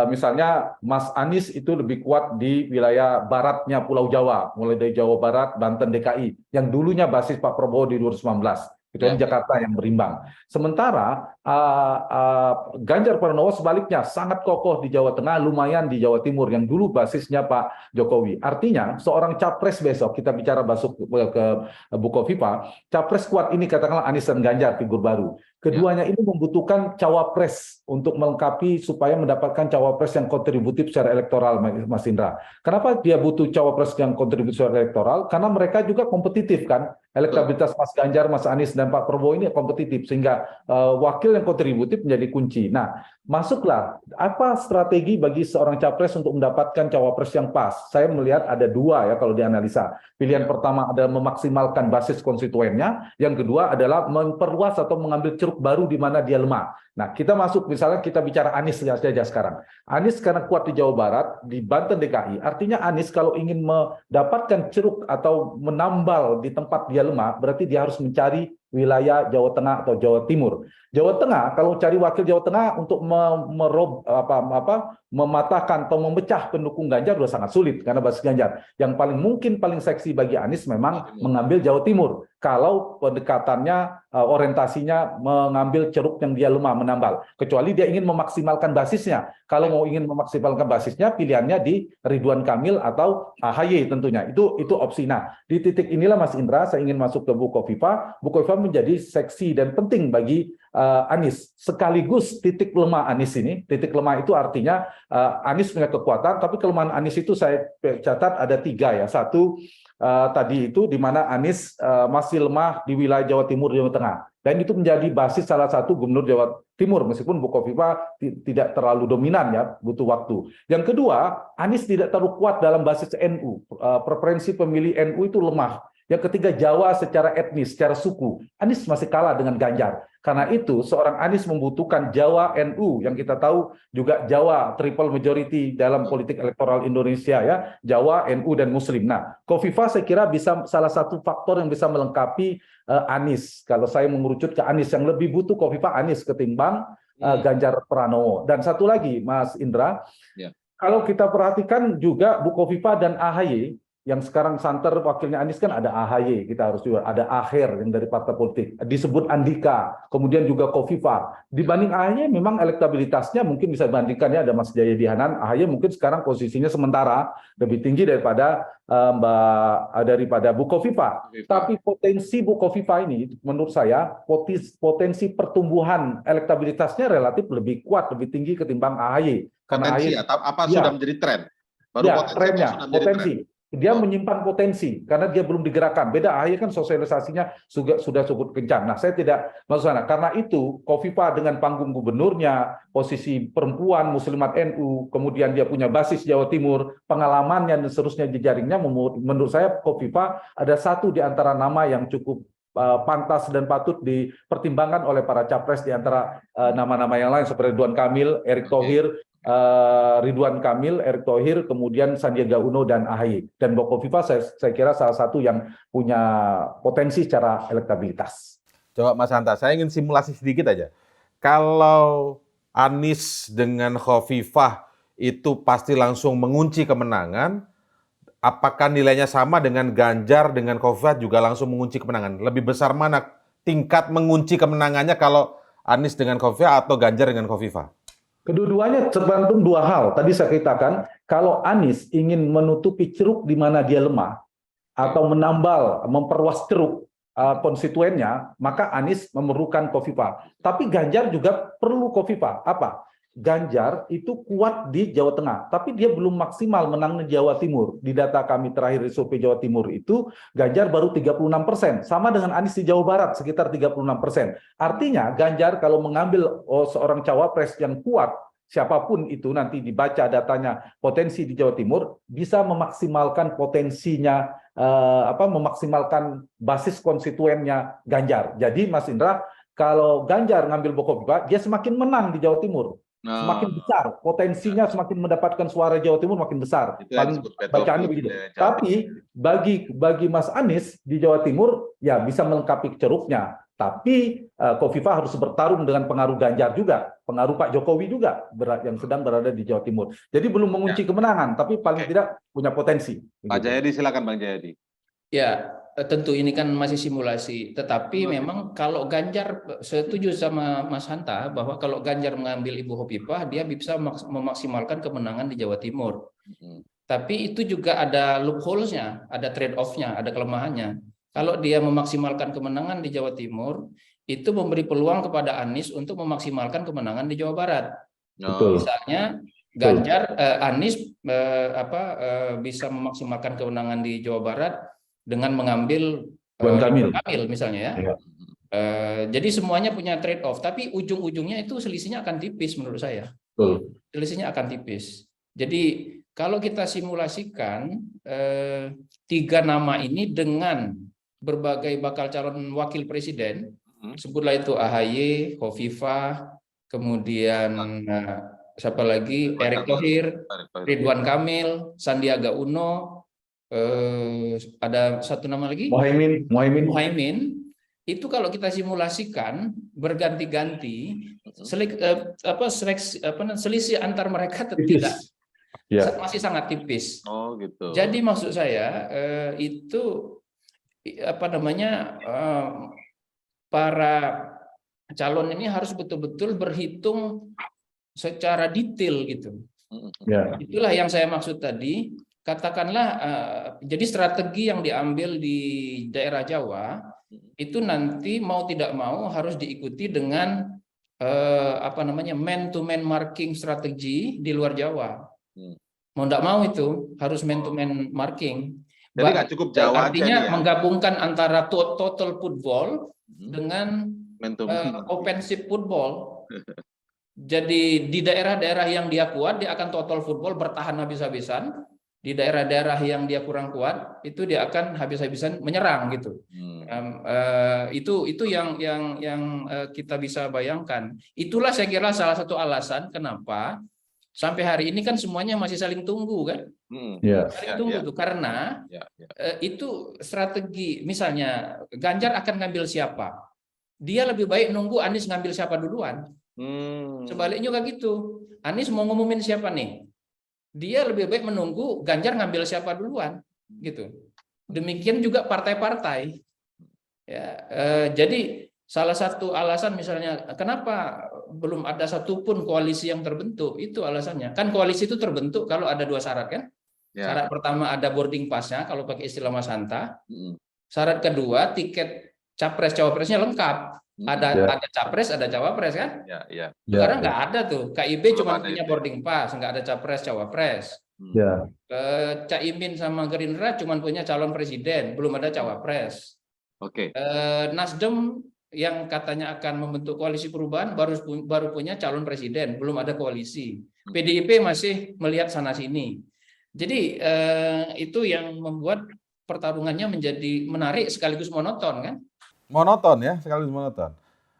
Speaker 2: misalnya Mas Anies itu lebih kuat di wilayah baratnya Pulau Jawa, mulai dari Jawa Barat, Banten, DKI, yang dulunya basis Pak Prabowo di 2019. Itu Jakarta yang berimbang. Sementara Ganjar Pranowo sebaliknya sangat kokoh di Jawa Tengah, lumayan di Jawa Timur yang dulu basisnya Pak Jokowi. Artinya seorang capres besok, kita bicara masuk ke Bu Khofifah, capres kuat ini katakanlah Anies dan Ganjar, figur baru. Keduanya ini membutuhkan cawapres untuk melengkapi supaya mendapatkan cawapres yang kontributif secara elektoral, Mas Indra. Kenapa dia butuh cawapres yang kontributif secara elektoral? Karena mereka juga kompetitif kan. Elektabilitas Mas Ganjar, Mas Anies, dan Pak Prabowo ini kompetitif, sehingga wakil yang kontributif menjadi kunci. Nah, masuklah apa strategi bagi seorang capres untuk mendapatkan cawapres yang pas. Saya melihat ada 2 ya kalau dianalisa. Pilihan pertama adalah memaksimalkan basis konstituennya, yang kedua adalah memperluas atau mengambil ceruk baru di mana dia lemah. Nah, kita masuk misalnya kita bicara Anies saja sekarang. Anies karena kuat di Jawa Barat, di Banten, DKI. Artinya Anies kalau ingin mendapatkan ceruk atau menambal di tempat dia lemah, berarti dia harus mencari wilayah Jawa Tengah atau Jawa Timur. Jawa Tengah, kalau cari wakil Jawa Tengah untuk mematahkan atau memecah pendukung Ganjar sudah sangat sulit karena basis Ganjar. Yang paling mungkin paling seksi bagi Anies memang mengambil Jawa Timur. Kalau pendekatannya, orientasinya mengambil ceruk yang dia lemah, menambal. Kecuali dia ingin memaksimalkan basisnya. Kalau mau ingin memaksimalkan basisnya, pilihannya di Ridwan Kamil atau AHY tentunya. Itu opsi. Nah, di titik inilah Mas Indra, saya ingin masuk ke Bu Khofifah. Bu Khofifah menjadi seksi dan penting bagi Anies. Sekaligus titik lemah Anies ini, titik lemah itu artinya Anies punya kekuatan, tapi kelemahan Anies itu saya catat ada 3 ya. Satu, tadi itu di mana Anies masih lemah di wilayah Jawa Timur, Jawa Tengah. Dan itu menjadi basis salah satu gubernur Jawa Timur, meskipun Bu Kofifa tidak terlalu dominan ya, butuh waktu. Yang kedua, Anies tidak terlalu kuat dalam basis NU. Preferensi pemilih NU itu lemah. Yang ketiga, Jawa secara etnis, secara suku. Anies masih kalah dengan Ganjar. Karena itu, seorang Anies membutuhkan Jawa NU, yang kita tahu juga Jawa triple majority dalam politik elektoral Indonesia ya, Jawa, NU, dan Muslim. Nah, Kofifa saya kira bisa salah satu faktor yang bisa melengkapi Anies. Kalau saya mengerucut ke Anies, yang lebih butuh Kofifa Anies ketimbang Ganjar Pranowo. Dan satu lagi, Mas Indra, kalau kita perhatikan juga Bu Kofifa dan AHY, yang sekarang santer wakilnya Anies kan ada AHY, kita harus juga ada Aher yang dari partai politik, disebut Andika, kemudian juga Kofifa. Dibanding AHY memang elektabilitasnya mungkin bisa dibandingkan ya, ada Mas Jayadi Hanan. AHY mungkin sekarang posisinya sementara lebih tinggi daripada daripada Bu Kofifa. Tapi potensi Bu Kofifa ini menurut saya potensi pertumbuhan elektabilitasnya relatif lebih kuat, lebih tinggi ketimbang AHY. Karena
Speaker 6: Potensi
Speaker 2: AHY,
Speaker 6: apa
Speaker 2: ya,
Speaker 6: sudah menjadi tren? Baru
Speaker 2: ya,
Speaker 6: potensi
Speaker 2: trennya,
Speaker 6: sudah menjadi
Speaker 2: potensi.
Speaker 6: tren?
Speaker 2: Dia menyimpan potensi karena dia belum digerakkan. Beda AHY kan sosialisasinya sudah cukup kencang. Nah, saya tidak masuk sana. Karena itu Kofifa dengan panggung gubernurnya, posisi perempuan Muslimat NU, kemudian dia punya basis Jawa Timur, pengalamannya dan seterusnya jejaringnya, menurut saya Kofifa ada satu di antara nama yang cukup pantas dan patut dipertimbangkan oleh para capres di antara nama-nama yang lain seperti Ridwan Kamil, Erick Thohir, Ridwan Kamil, Erick Thohir, kemudian Sandiaga Uno dan AHY. Dan Bu Kofifa saya kira salah satu yang punya potensi secara elektabilitas.
Speaker 5: Coba Mas Hanta, saya ingin simulasi sedikit aja. Kalau Anies dengan Khofifah itu pasti langsung mengunci kemenangan, apakah nilainya sama dengan Ganjar dengan Khofifah juga langsung mengunci kemenangan? Lebih besar mana tingkat mengunci kemenangannya kalau Anies dengan Khofifah atau Ganjar dengan Khofifah?
Speaker 2: Kedua-duanya tergantung 2 hal. Tadi saya katakan, kalau Anies ingin menutupi ceruk di mana dia lemah, atau menambal, memperluas ceruk konstituennya, maka Anies memerlukan Khofifah. Tapi Ganjar juga perlu Khofifah. Apa? Ganjar itu kuat di Jawa Tengah, tapi dia belum maksimal menang di Jawa Timur. Di data kami terakhir di survei Jawa Timur itu, Ganjar baru 36%, sama dengan Anies di Jawa Barat sekitar 36%. Artinya Ganjar kalau mengambil seorang cawapres yang kuat, siapapun itu nanti dibaca datanya potensi di Jawa Timur, bisa memaksimalkan potensinya, memaksimalkan basis konstituennya Ganjar. Jadi Mas Indra, kalau Ganjar ngambil Khofifah, dia semakin menang di Jawa Timur. Semakin besar, potensinya semakin mendapatkan suara Jawa Timur makin besar. Paling bacaannya begitu. Tapi bagi Mas Anies di Jawa Timur, ya bisa melengkapi ceruknya. Tapi Khofifah harus bertarung dengan pengaruh Ganjar juga, pengaruh Pak Jokowi juga yang sedang berada di Jawa Timur. Jadi belum mengunci kemenangan, tapi paling tidak punya potensi.
Speaker 6: Pak Jayadi, silakan Bang Jayadi.
Speaker 1: Ya, tentu ini kan masih simulasi. Tetapi memang kalau Ganjar, setuju sama Mas Hanta bahwa kalau Ganjar mengambil Ibu Khofifah, dia bisa memaksimalkan kemenangan di Jawa Timur. Tapi itu juga ada loophole-nya, ada trade-off-nya, ada kelemahannya. Kalau dia memaksimalkan kemenangan di Jawa Timur, itu memberi peluang kepada Anies untuk memaksimalkan kemenangan di Jawa Barat. Misalnya Ganjar, Anies bisa memaksimalkan kemenangan di Jawa Barat dengan mengambil Ridwan Kamil misalnya ya. Jadi semuanya punya trade off, tapi ujung-ujungnya itu selisihnya akan tipis menurut saya. Selisihnya akan tipis. Jadi kalau kita simulasikan 3 nama ini dengan berbagai bakal calon wakil presiden, sebutlah itu AHY, Khofifah, kemudian siapa lagi, Erick Thohir, Ridwan Kamil, Sandiaga Uno, ada satu nama lagi, Muhaimin. Itu kalau kita simulasikan berganti-ganti, selisih antar mereka masih sangat tipis.
Speaker 6: Gitu.
Speaker 1: Jadi maksud saya itu para calon ini harus betul-betul berhitung secara detail gitu. Itulah yang saya maksud tadi. Katakanlah, jadi strategi yang diambil di daerah Jawa itu nanti mau tidak mau harus diikuti dengan man to man marking strategi di luar Jawa. Mau tidak mau itu harus man to man marking.
Speaker 6: Jadi nggak cukup Jawa aja
Speaker 1: Artinya
Speaker 6: nih ya.
Speaker 1: menggabungkan antara total football dengan
Speaker 6: Momentum.
Speaker 1: offensive football. Jadi di daerah-daerah yang dia kuat, dia akan total football, bertahan habis-habisan. Di daerah-daerah yang dia kurang kuat, itu dia akan habis-habisan menyerang gitu. Itu yang kita bisa bayangkan. Itulah saya kira salah satu alasan kenapa sampai hari ini kan semuanya masih saling tunggu kan. Saling tunggu tuh karena itu strategi. Misalnya Ganjar akan ngambil siapa? Dia lebih baik nunggu Anies ngambil siapa duluan. Sebaliknya juga gitu. Anies mau ngumumin siapa nih? Dia lebih baik menunggu Ganjar ngambil siapa duluan, gitu. Demikian juga partai-partai. Ya, jadi salah satu alasan misalnya kenapa belum ada satupun koalisi yang terbentuk, itu alasannya. Kan koalisi itu terbentuk kalau ada 2 syarat kan. Syarat pertama ada boarding pass-nya kalau pakai istilah Mas Hanta. Syarat kedua tiket capres cawapresnya lengkap. Ada capres, ada cawapres kan? Sekarang nggak ada tuh. KIB cuma punya boarding pass, nggak ada capres cawapres. Caimin sama Gerindra cuma punya calon presiden, belum ada cawapres. Nasdem yang katanya akan membentuk koalisi perubahan baru punya calon presiden, belum ada koalisi. PDIP masih melihat sana sini. Jadi itu yang membuat pertarungannya menjadi menarik sekaligus monoton kan?
Speaker 5: Monoton ya, sekaligus monoton.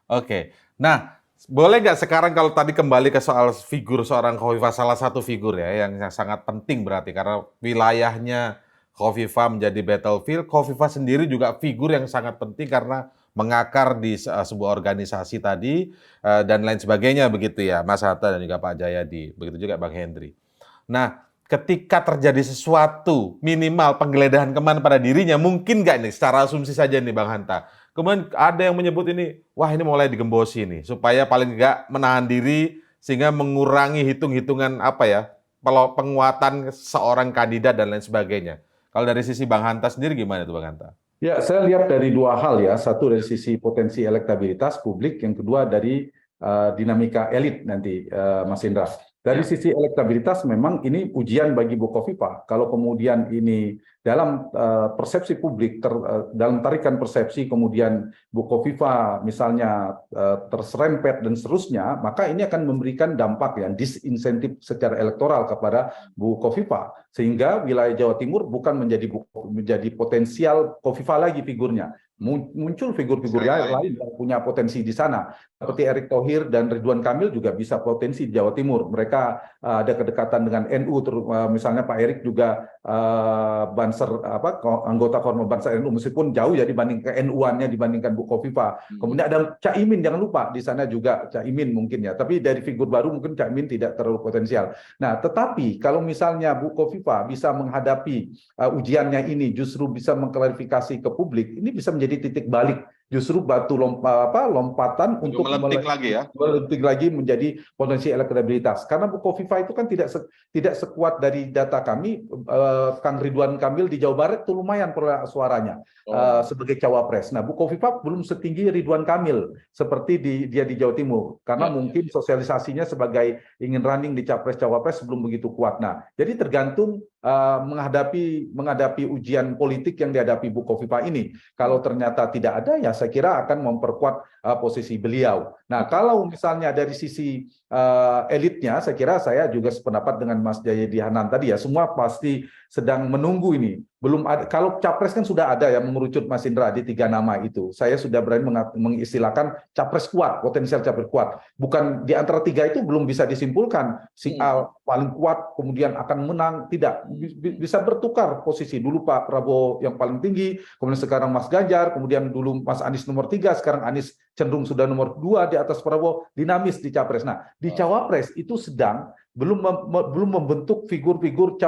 Speaker 5: Oke, nah boleh nggak sekarang kalau tadi kembali ke soal figur seorang Khofifah, salah satu figur ya yang sangat penting berarti karena wilayahnya Khofifah menjadi battlefield, Khofifah sendiri juga figur yang sangat penting karena mengakar di sebuah organisasi tadi dan lain sebagainya begitu ya, Mas Hatta dan juga Pak Jayadi, begitu juga Bang Hendri. Nah, ketika terjadi sesuatu minimal penggeledahan kemana pada dirinya, mungkin nggak nih secara asumsi saja nih Bang Hanta, kemudian ada yang menyebut ini, wah ini mulai digembosi nih, supaya paling nggak menahan diri sehingga mengurangi hitung-hitungan penguatan seorang kandidat dan lain sebagainya. Kalau dari sisi Bang Hanta sendiri gimana tuh Bang Hanta?
Speaker 2: Ya, saya lihat dari 2 hal ya. Satu dari sisi potensi elektabilitas publik, yang kedua dari dinamika elit nanti, Mas Indra. Dari sisi elektabilitas memang ini ujian bagi Bu Khofifah. Kalau kemudian ini dalam persepsi publik, dalam tarikan persepsi kemudian Bu Khofifah misalnya terserempet dan seterusnya, maka ini akan memberikan dampak ya, disinsentif secara elektoral kepada Bu Khofifah. Sehingga wilayah Jawa Timur bukan menjadi potensial Khofifah lagi figurnya. Muncul figur-figur lain yang punya potensi di sana. Seperti Erick Thohir dan Ridwan Kamil juga bisa potensi di Jawa Timur. Mereka ada kedekatan dengan NU, misalnya Pak Erick juga anggota Korma Banser NU, meskipun jauh ya dibanding ke NU-annya dibandingkan Bu Khofifah. Kemudian ada Caimin, jangan lupa di sana juga Caimin mungkin ya. Tapi dari figur baru mungkin Caimin tidak terlalu potensial. Nah, tetapi kalau misalnya Bu Khofifah bisa menghadapi ujiannya ini, justru bisa mengklarifikasi ke publik, ini bisa menjadi titik balik, justru batu lompatan untuk melentik lagi menjadi potensi elektabilitas. Karena Bu Khofifah itu kan tidak sekuat dari data kami, Kang Ridwan Kamil di Jawa Barat itu lumayan perolehan suaranya sebagai cawapres. Nah, Bu Khofifah belum setinggi Ridwan Kamil seperti dia di Jawa Timur, karena mungkin sosialisasinya sebagai ingin running di capres cawapres belum begitu kuat. Nah, jadi tergantung menghadapi ujian politik yang dihadapi Bu Khofifah ini. Kalau ternyata tidak ada, ya saya kira akan memperkuat posisi beliau. Nah, kalau misalnya dari sisi elitnya, saya juga sependapat dengan Mas Jayadi Hanan tadi ya, semua pasti sedang menunggu ini. Belum ada, kalau capres kan sudah ada yang mengerucut Mas Indra di 3 nama itu. Saya sudah berani mengistilahkan capres kuat, potensial capres kuat. Bukan di antara 3 itu belum bisa disimpulkan si A paling kuat kemudian akan menang, tidak. Bisa bertukar posisi. Dulu Pak Prabowo yang paling tinggi, kemudian sekarang Mas Ganjar, kemudian dulu Mas Anies nomor 3, sekarang Anies cenderung sudah nomor 2 di atas Prabowo, dinamis di capres. Nah, di cawapres itu sedang belum membentuk figur-figur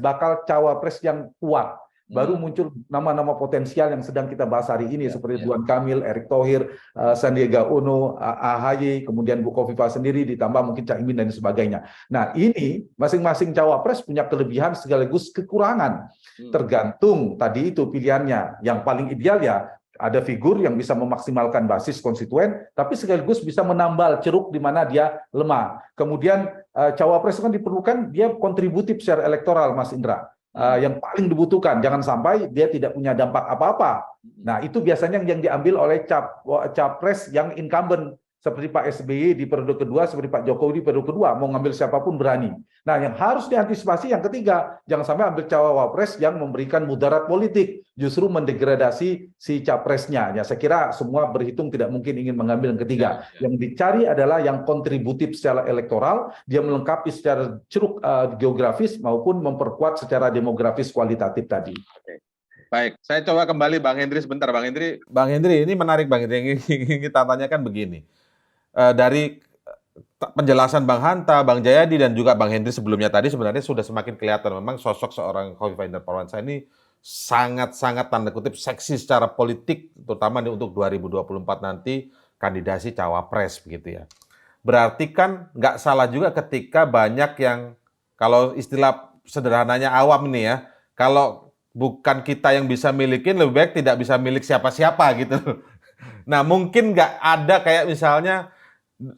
Speaker 2: bakal cawapres yang kuat. Baru muncul nama-nama potensial yang sedang kita bahas hari ini seperti Ridwan Kamil, Erick Thohir, Sandiaga Uno, AHY, kemudian Bu Khofifah sendiri ditambah mungkin Caimin dan sebagainya. Nah, ini masing-masing cawapres punya kelebihan sekaligus kekurangan. Tergantung tadi itu pilihannya. Yang paling ideal ya ada figur yang bisa memaksimalkan basis konstituen, tapi sekaligus bisa menambal ceruk di mana dia lemah. Kemudian cawapres kan diperlukan dia kontributif secara elektoral, Mas Indra. Yang paling dibutuhkan, jangan sampai dia tidak punya dampak apa-apa. Nah, itu biasanya yang diambil oleh capres yang incumbent, seperti Pak SBY di periode kedua, seperti Pak Jokowi di periode kedua, mau ngambil siapapun berani. Nah, yang harus diantisipasi yang ketiga, jangan sampai ambil cawapres yang memberikan mudarat politik, justru mendegradasi si capresnya. Ya, saya kira semua berhitung tidak mungkin ingin mengambil yang ketiga. Yang dicari adalah yang kontributif secara elektoral, dia melengkapi secara ceruk geografis maupun memperkuat secara demografis kualitatif tadi.
Speaker 6: Baik, saya coba kembali Bang Hendri sebentar. Bang Hendri,
Speaker 5: Ini menarik Bang Hendri, yang ingin kita tanyakan begini. Dari penjelasan Bang Hanta, Bang Jayadi, dan juga Bang Hendri sebelumnya tadi sebenarnya sudah semakin kelihatan memang sosok seorang Khofifah Indar Parawansa ini sangat-sangat tanda kutip seksi secara politik, terutama untuk 2024 nanti kandidasi cawapres begitu ya. Berarti kan nggak salah juga ketika banyak yang, kalau istilah sederhananya awam ini ya, kalau bukan kita yang bisa milikin, lebih baik tidak bisa milik siapa-siapa gitu. Nah, mungkin nggak ada kayak misalnya,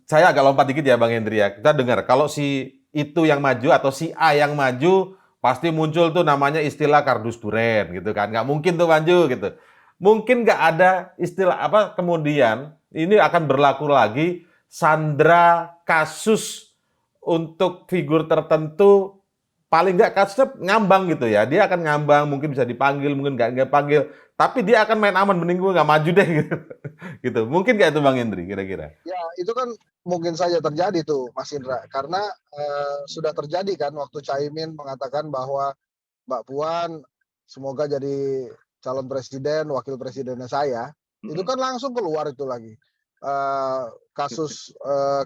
Speaker 5: saya agak lompat dikit ya Bang Hendri ya, kita dengar kalau si itu yang maju atau si A yang maju, pasti muncul tuh namanya istilah kardus duren gitu kan, nggak mungkin tuh maju gitu. Mungkin nggak ada istilah apa kemudian ini akan berlaku lagi sandra kasus untuk figur tertentu, paling nggak kasusnya ngambang gitu ya, dia akan ngambang, mungkin bisa dipanggil, mungkin nggak panggil, tapi dia akan main aman, mending gue nggak maju deh gitu. Gitu. Mungkin kayak itu Bang Hendri kira-kira.
Speaker 3: Ya, itu kan mungkin saja terjadi tuh Mas Indra, karena sudah terjadi kan waktu Caimin mengatakan bahwa Mbak Puan semoga jadi calon presiden, wakil presidennya saya, itu kan langsung keluar itu lagi kasus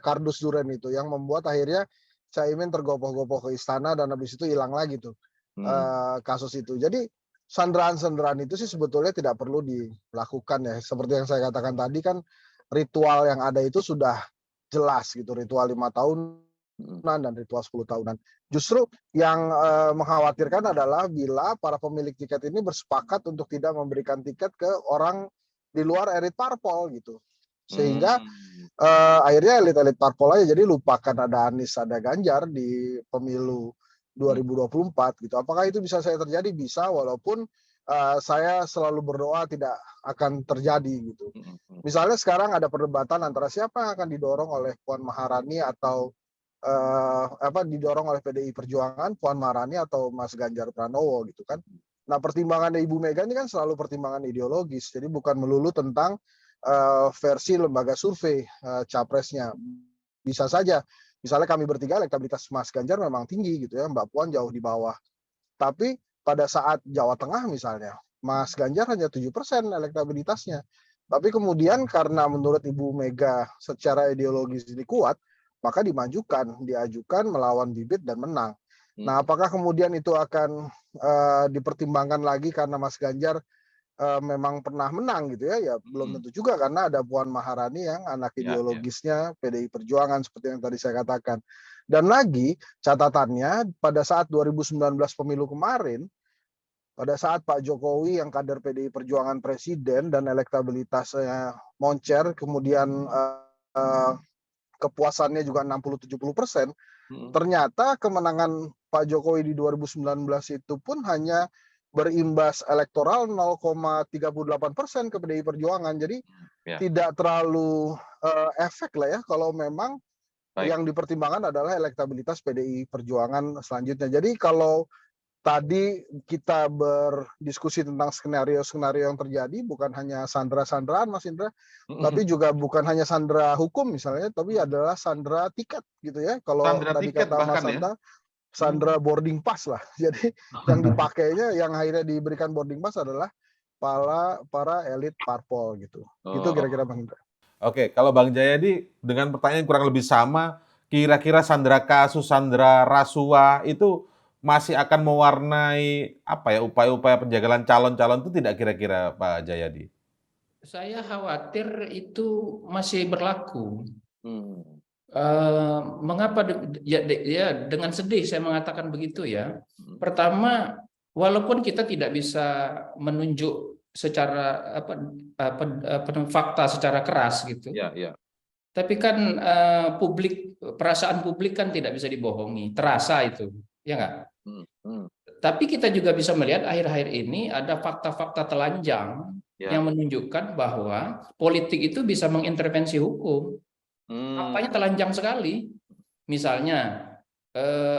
Speaker 3: kardus duren itu yang membuat akhirnya Caimin tergopoh-gopoh ke istana dan habis itu hilang lagi tuh kasus itu. Jadi sandraan-sandraan itu sih sebetulnya tidak perlu dilakukan ya. Seperti yang saya katakan tadi kan ritual yang ada itu sudah jelas gitu, ritual 5 tahunan dan ritual 10 tahunan. Justru yang mengkhawatirkan adalah bila para pemilik tiket ini bersepakat untuk tidak memberikan tiket ke orang di luar elit parpol gitu. Sehingga akhirnya elit-elit parpol aja, jadi lupakan ada Anies, ada Ganjar di pemilu 2024 gitu. Apakah itu bisa saya terjadi? Bisa, walaupun saya selalu berdoa tidak akan terjadi gitu. Misalnya sekarang ada perdebatan antara siapa yang akan didorong oleh Puan Maharani atau didorong oleh PDI Perjuangan, Puan Maharani atau Mas Ganjar Pranowo gitu kan. Nah, pertimbangan Ibu Mega ini kan selalu pertimbangan ideologis, jadi bukan melulu tentang versi lembaga survei capresnya. Bisa saja misalnya kami bertiga elektabilitas Mas Ganjar memang tinggi gitu ya, Mbak Puan jauh di bawah. Tapi pada saat Jawa Tengah misalnya, Mas Ganjar hanya 7% elektabilitasnya. Tapi kemudian karena menurut Ibu Mega secara ideologis ini kuat, maka diajukan melawan bibit dan menang. Nah, apakah kemudian itu akan dipertimbangkan lagi karena Mas Ganjar memang pernah menang gitu ya? Ya belum tentu juga, karena ada Puan Maharani yang anak ideologisnya PDI Perjuangan seperti yang tadi saya katakan. Dan lagi catatannya pada saat 2019 pemilu kemarin, pada saat Pak Jokowi yang kader PDI Perjuangan presiden dan elektabilitasnya moncer, kemudian kepuasannya juga 60-70%, ternyata kemenangan Pak Jokowi di 2019 itu pun hanya berimbas elektoral 0,38% ke PDI Perjuangan. Jadi tidak terlalu efek lah ya kalau memang yang dipertimbangkan adalah elektabilitas PDI Perjuangan selanjutnya. Jadi kalau tadi kita berdiskusi tentang skenario-skenario yang terjadi, bukan hanya sandra-sandraan Mas Indra, tapi juga bukan hanya sandra hukum misalnya, tapi adalah sandra tiket gitu ya. Kalau
Speaker 6: Sandra
Speaker 3: tadi
Speaker 6: tiket
Speaker 3: kata Mas
Speaker 6: bahkan ya?
Speaker 3: Hanta, sandra boarding pass lah. Jadi yang dipakainya, yang akhirnya diberikan boarding pass adalah para elit parpol gitu. Itu kira-kira Bang Indra.
Speaker 5: Oke, kalau Bang Jayadi dengan pertanyaan kurang lebih sama, kira-kira sandra kasus, sandra rasuah itu masih akan mewarnai apa ya upaya-upaya penjagalan calon-calon itu tidak kira-kira Pak Jayadi?
Speaker 1: Saya khawatir itu masih berlaku. Mengapa dengan sedih saya mengatakan begitu ya. Pertama, walaupun kita tidak bisa menunjuk secara fakta secara keras gitu.
Speaker 6: Ya, ya.
Speaker 1: Tapi kan perasaan publik kan tidak bisa dibohongi, terasa itu, ya nggak? Tapi kita juga bisa melihat akhir-akhir ini ada fakta-fakta telanjang yang menunjukkan bahwa politik itu bisa mengintervensi hukum. Faktanya telanjang sekali. Misalnya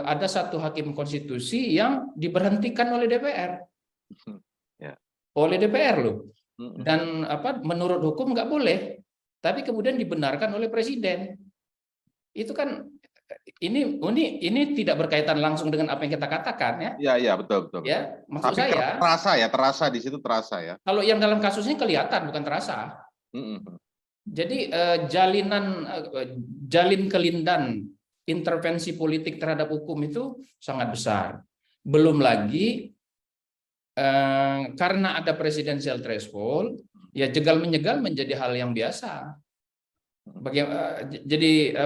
Speaker 1: ada satu hakim konstitusi yang diberhentikan oleh DPR, oleh DPR loh. Dan menurut hukum nggak boleh. Tapi kemudian dibenarkan oleh presiden. Itu kan ini tidak berkaitan langsung dengan apa yang kita katakan ya.
Speaker 6: Iya, betul.
Speaker 1: Ya, maksud
Speaker 6: tapi
Speaker 1: saya
Speaker 6: terasa di situ terasa ya.
Speaker 1: Kalau yang dalam kasus ini kelihatan bukan terasa. Jadi jalin kelindan intervensi politik terhadap hukum itu sangat besar. Belum lagi karena ada presidensial threshold, ya jegal-menjegal menjadi hal yang biasa. Jadi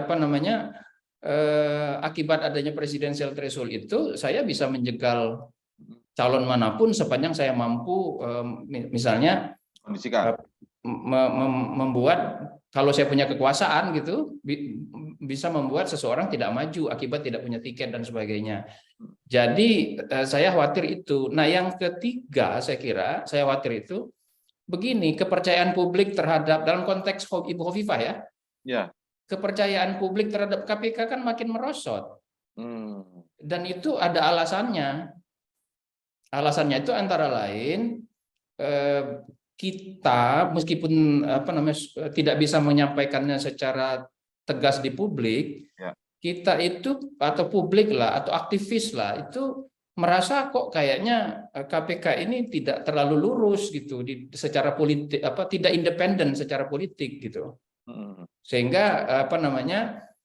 Speaker 1: akibat adanya presidensial threshold itu, saya bisa menjegal calon manapun sepanjang saya mampu, misalnya membuat, kalau saya punya kekuasaan gitu, bisa membuat seseorang tidak maju akibat tidak punya tiket dan sebagainya. Jadi saya khawatir itu. Nah, yang ketiga saya kira saya khawatir itu begini, kepercayaan publik terhadap, dalam konteks Ibu Khofifah ya, kepercayaan publik terhadap KPK kan makin merosot. Dan itu ada alasannya. Alasannya itu antara lain kita meskipun tidak bisa menyampaikannya secara tegas di publik, kita itu atau publik lah atau aktivis lah itu merasa kok kayaknya KPK ini tidak terlalu lurus gitu secara politik, tidak independen secara politik gitu. Sehingga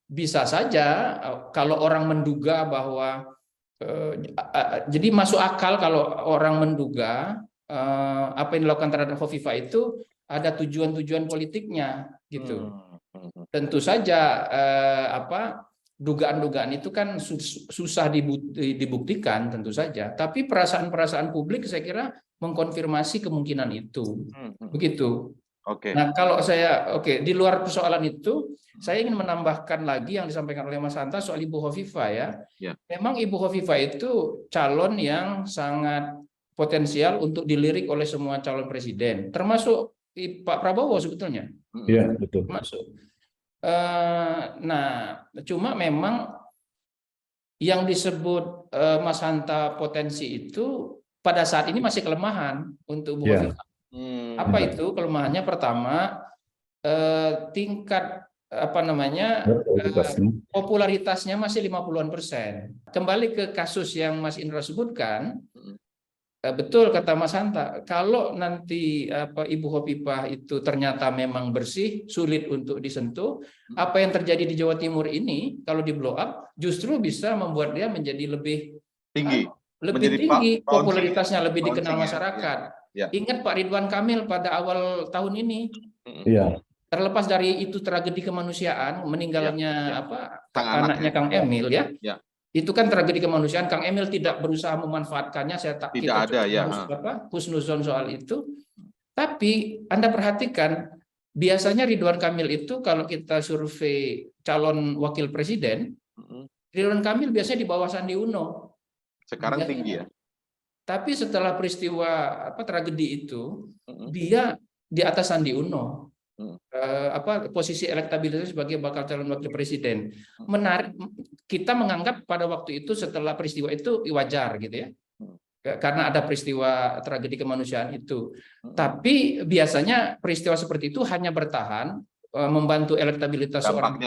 Speaker 1: bisa saja kalau orang menduga bahwa jadi masuk akal kalau orang menduga apa yang dilakukan terhadap Khofifah itu ada tujuan-tujuan politiknya gitu. Tentu saja dugaan-dugaan itu kan susah dibuktikan tentu saja, tapi perasaan-perasaan publik saya kira mengkonfirmasi kemungkinan itu. Begitu. Nah, kalau saya di luar persoalan itu, saya ingin menambahkan lagi yang disampaikan oleh Mas Hanta soal Ibu Khofifah ya. Memang Ibu Khofifah itu calon yang sangat potensial untuk dilirik oleh semua calon presiden, termasuk Pak Prabowo sebetulnya.
Speaker 2: Iya, betul.
Speaker 1: Termasuk. Nah, cuma memang yang disebut Mas Hanta potensi itu pada saat ini masih kelemahan untuk Ibu Khofifah. Apa itu kelemahannya? Pertama, tingkat popularitasnya masih 50-an%. Kembali ke kasus yang Mas Indra sebutkan, betul kata Mas Hanta, kalau nanti Ibu Khofifah itu ternyata memang bersih, sulit untuk disentuh, apa yang terjadi di Jawa Timur ini kalau di blow up justru bisa membuat dia menjadi lebih tinggi popularitasnya, lebih dikenal masyarakat. Ingat Pak Ridwan Kamil pada awal tahun ini, terlepas dari itu tragedi kemanusiaan, meninggalnya anaknya Kang Emil ya. Itu kan tragedi kemanusiaan. Kang Emil tidak berusaha memanfaatkannya. Husnuzon soal itu. Tapi Anda perhatikan, biasanya Ridwan Kamil itu kalau kita survei calon wakil presiden, Ridwan Kamil biasanya di bawah Sandi Uno.
Speaker 6: Sekarang tinggi ya.
Speaker 1: Tapi setelah peristiwa tragedi itu, dia di atas Sandi Uno. Posisi elektabilitas sebagai bakal calon wakil presiden. Menarik, kita menganggap pada waktu itu setelah peristiwa itu wajar gitu ya, karena ada peristiwa tragedi kemanusiaan itu. Tapi biasanya peristiwa seperti itu hanya bertahan membantu elektabilitas seorang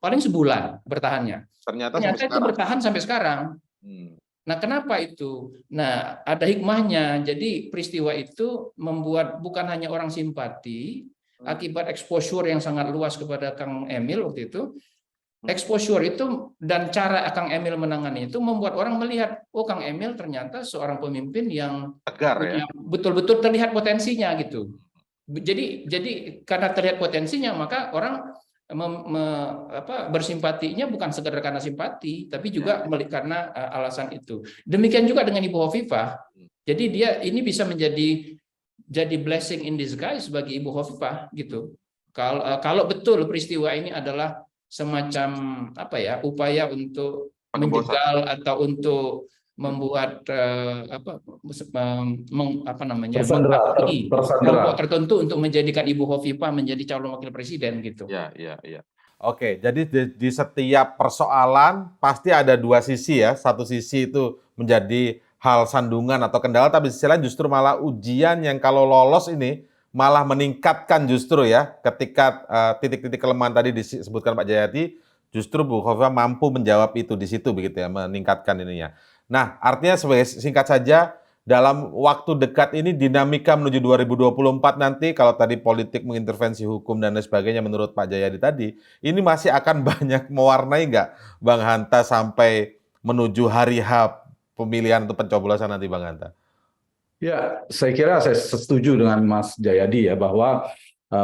Speaker 1: paling sebulan bertahannya. Ternyata itu bertahan sampai sekarang. Nah, kenapa itu? Nah, ada hikmahnya. Jadi peristiwa itu membuat bukan hanya orang simpati akibat exposure yang sangat luas kepada Kang Emil waktu itu. Exposure itu dan cara Kang Emil menangani itu membuat orang melihat, oh Kang Emil ternyata seorang pemimpin yang
Speaker 6: tegar ya.
Speaker 1: Betul-betul terlihat potensinya gitu. Jadi karena terlihat potensinya maka orang bersimpatinya bukan sekedar karena simpati, tapi juga karena alasan itu. Demikian juga dengan Ibu Khofifah. Jadi dia ini bisa menjadi jadi blessing in disguise bagi Ibu Khofifah gitu. Kalau betul peristiwa ini adalah semacam apa ya, upaya untuk
Speaker 6: Pengebosan.
Speaker 1: menjegal atau untuk membuat
Speaker 2: Tersandera,
Speaker 1: menghakimi
Speaker 2: tersandera.
Speaker 1: kelompok tertentu untuk menjadikan Ibu Khofifah menjadi calon wakil presiden gitu.
Speaker 6: Ya.
Speaker 5: Oke, jadi di setiap persoalan pasti ada dua sisi ya. Satu sisi itu menjadi hal sandungan atau kendala, tapi di sisi lain justru malah ujian yang kalau lolos ini malah meningkatkan justru ya. Ketika titik-titik kelemahan tadi disebutkan Pak Jayadi, justru Bu Khofifah mampu menjawab itu di situ begitu ya, meningkatkan ininya. Nah, artinya singkat saja, dalam waktu dekat ini dinamika menuju 2024 nanti, kalau tadi politik mengintervensi hukum dan lain sebagainya menurut Pak Jayadi tadi, ini masih akan banyak mewarnai nggak Bang Hanta sampai menuju hari H pemilihan atau pencoblosan nanti Bang Hanta?
Speaker 2: Ya, saya kira saya setuju dengan Mas Jayadi ya bahwa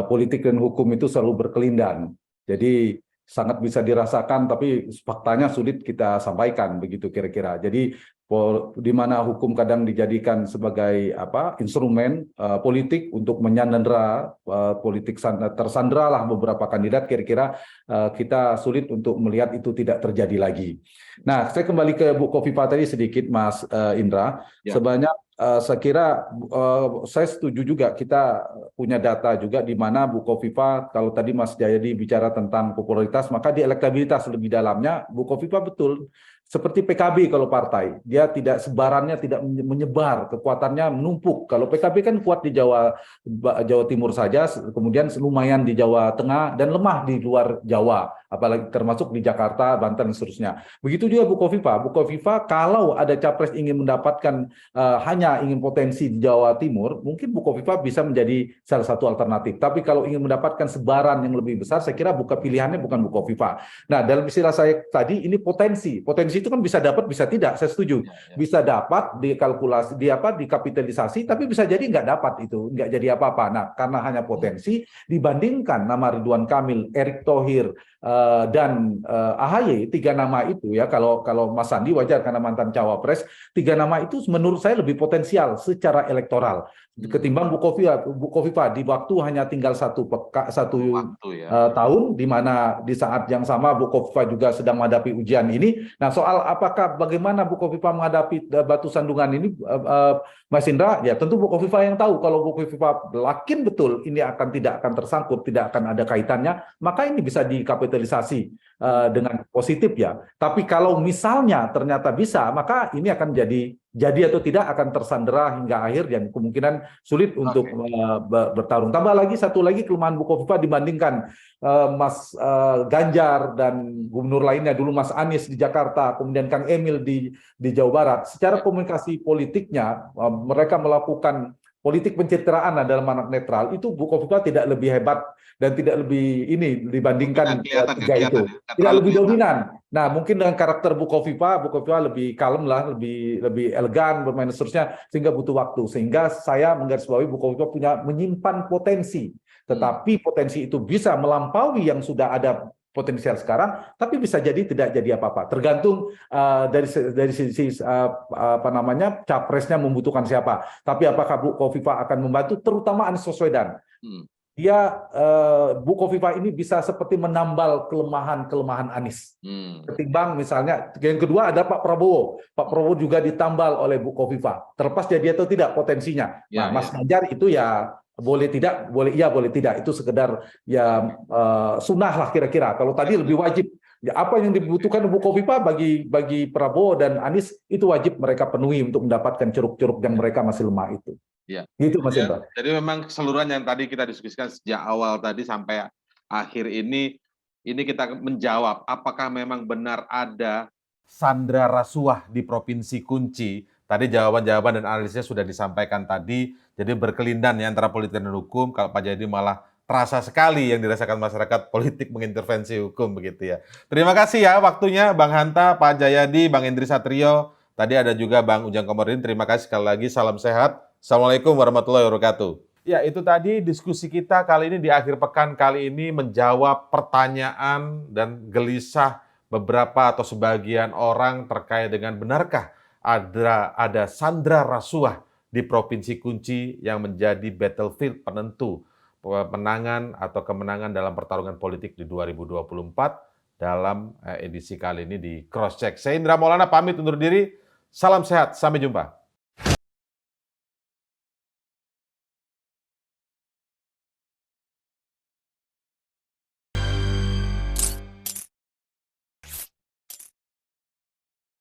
Speaker 2: politik dan hukum itu selalu berkelindan. Jadi sangat bisa dirasakan, tapi faktanya sulit kita sampaikan begitu kira-kira. Jadi di mana hukum kadang dijadikan sebagai instrumen politik untuk menyandera politik tersanderalah beberapa kandidat, kira-kira kita sulit untuk melihat itu tidak terjadi lagi. Nah, saya kembali ke Bu Khofifah tadi sedikit, Mas Indra.
Speaker 6: Ya.
Speaker 2: Sebanyak saya kira saya setuju juga, kita punya data juga di mana Bu Khofifah, kalau tadi Mas Jayadi bicara tentang popularitas, maka di elektabilitas lebih dalamnya Bu Khofifah betul seperti PKB kalau partai, dia tidak sebarannya tidak menyebar, kekuatannya menumpuk. Kalau PKB kan kuat di Jawa Timur saja, kemudian lumayan di Jawa Tengah dan lemah di luar Jawa, apalagi termasuk di Jakarta, Banten dan seterusnya. Begitu juga Bu Khofifah. Bu Khofifah kalau ada capres ingin mendapatkan hanya ingin potensi di Jawa Timur, mungkin Bu Khofifah bisa menjadi salah satu alternatif. Tapi kalau ingin mendapatkan sebaran yang lebih besar, saya kira pilihannya bukan Bu Khofifah. Nah, dalam istilah saya tadi, ini potensi itu kan bisa dapat, bisa tidak. Saya setuju. Bisa dapat dikalkulasi, dikapitalisasi, tapi bisa jadi nggak dapat itu, nggak jadi apa-apa. Nah, karena hanya potensi, dibandingkan nama Ridwan Kamil, Erick Thohir, dan AHY, 3 nama itu ya, kalau Mas Sandi wajar karena mantan cawapres, 3 nama itu menurut saya lebih potensial secara elektoral ketimbang Bu Khofifah di waktu hanya tinggal satu tahun, di mana di saat yang sama Bu Khofifah juga sedang menghadapi ujian ini. Nah, soal bagaimana Bu Khofifah menghadapi batu sandungan ini, Mas Indra, ya tentu Bu Khofifah yang tahu. Kalau Bu Khofifah yakin betul ini tidak akan tersangkut, tidak akan ada kaitannya, maka ini bisa dikapitalisasi dengan positif ya. Tapi kalau misalnya ternyata bisa, maka ini akan jadi atau tidak akan tersandera hingga akhir dan kemungkinan sulit untuk bertarung. Tambah lagi satu lagi kelemahan Bu Khofifah dibandingkan Mas Ganjar dan gubernur lainnya, dulu Mas Anies di Jakarta, kemudian Kang Emil di Jawa Barat. Secara komunikasi politiknya, mereka melakukan politik pencitraan dalam anak netral, itu Bu Khofifah tidak lebih hebat dan tidak lebih dibandingkan tiga itu. Tidak lebih dominan. Nah, mungkin dengan karakter Bu Khofifah lebih kalem lah, lebih elegan, bermain seterusnya, sehingga butuh waktu. Sehingga saya menggarisbawahi Bu Khofifah menyimpan potensi. Tetapi potensi itu bisa melampaui yang sudah ada potensial sekarang, tapi bisa jadi tidak jadi apa-apa. Tergantung dari sisi capresnya membutuhkan siapa. Tapi apakah Bu Khofifah akan membantu, terutama Anies Baswedan. Bu Khofifah ini bisa seperti menambal kelemahan Anies. Ketimbang misalnya, yang kedua ada Pak Prabowo. Pak Prabowo juga ditambal oleh Bu Khofifah. Terlepas jadi atau tidak potensinya. Nah, Mas Ganjar itu ya boleh tidak, boleh iya, boleh tidak. Itu sekedar ya sunnah lah kira-kira. Kalau tadi lebih wajib. Ya, apa yang dibutuhkan Bu Khofifah bagi Prabowo dan Anies itu wajib mereka penuhi untuk mendapatkan ceruk-ceruk yang mereka masih lemah itu.
Speaker 6: Ya.
Speaker 2: Gitu Mas Indra.
Speaker 6: Jadi memang keseluruhan yang tadi kita diskusikan sejak awal tadi sampai akhir ini kita menjawab apakah memang benar ada
Speaker 5: sandra rasuah di provinsi kunci. Tadi jawaban-jawaban dan analisisnya sudah disampaikan tadi. Jadi berkelindan ya antara politik dan hukum. Kalau Pak Jayadi malah terasa sekali yang dirasakan masyarakat politik mengintervensi hukum begitu ya. Terima kasih ya waktunya Bang Hanta, Pak Jayadi, Bang Hendri Satrio. Tadi ada juga Bang Ujang Komarudin. Terima kasih sekali lagi. Salam sehat. Assalamualaikum warahmatullahi wabarakatuh. Ya, itu tadi diskusi kita kali ini di akhir pekan kali ini menjawab pertanyaan dan gelisah beberapa atau sebagian orang terkait dengan benarkah ada sandra rasuah di provinsi kunci yang menjadi battlefield penentu pemenangan atau kemenangan dalam pertarungan politik di 2024 dalam edisi kali ini di Crosscheck. Saya Indra Maulana pamit undur diri. Salam sehat, sampai jumpa.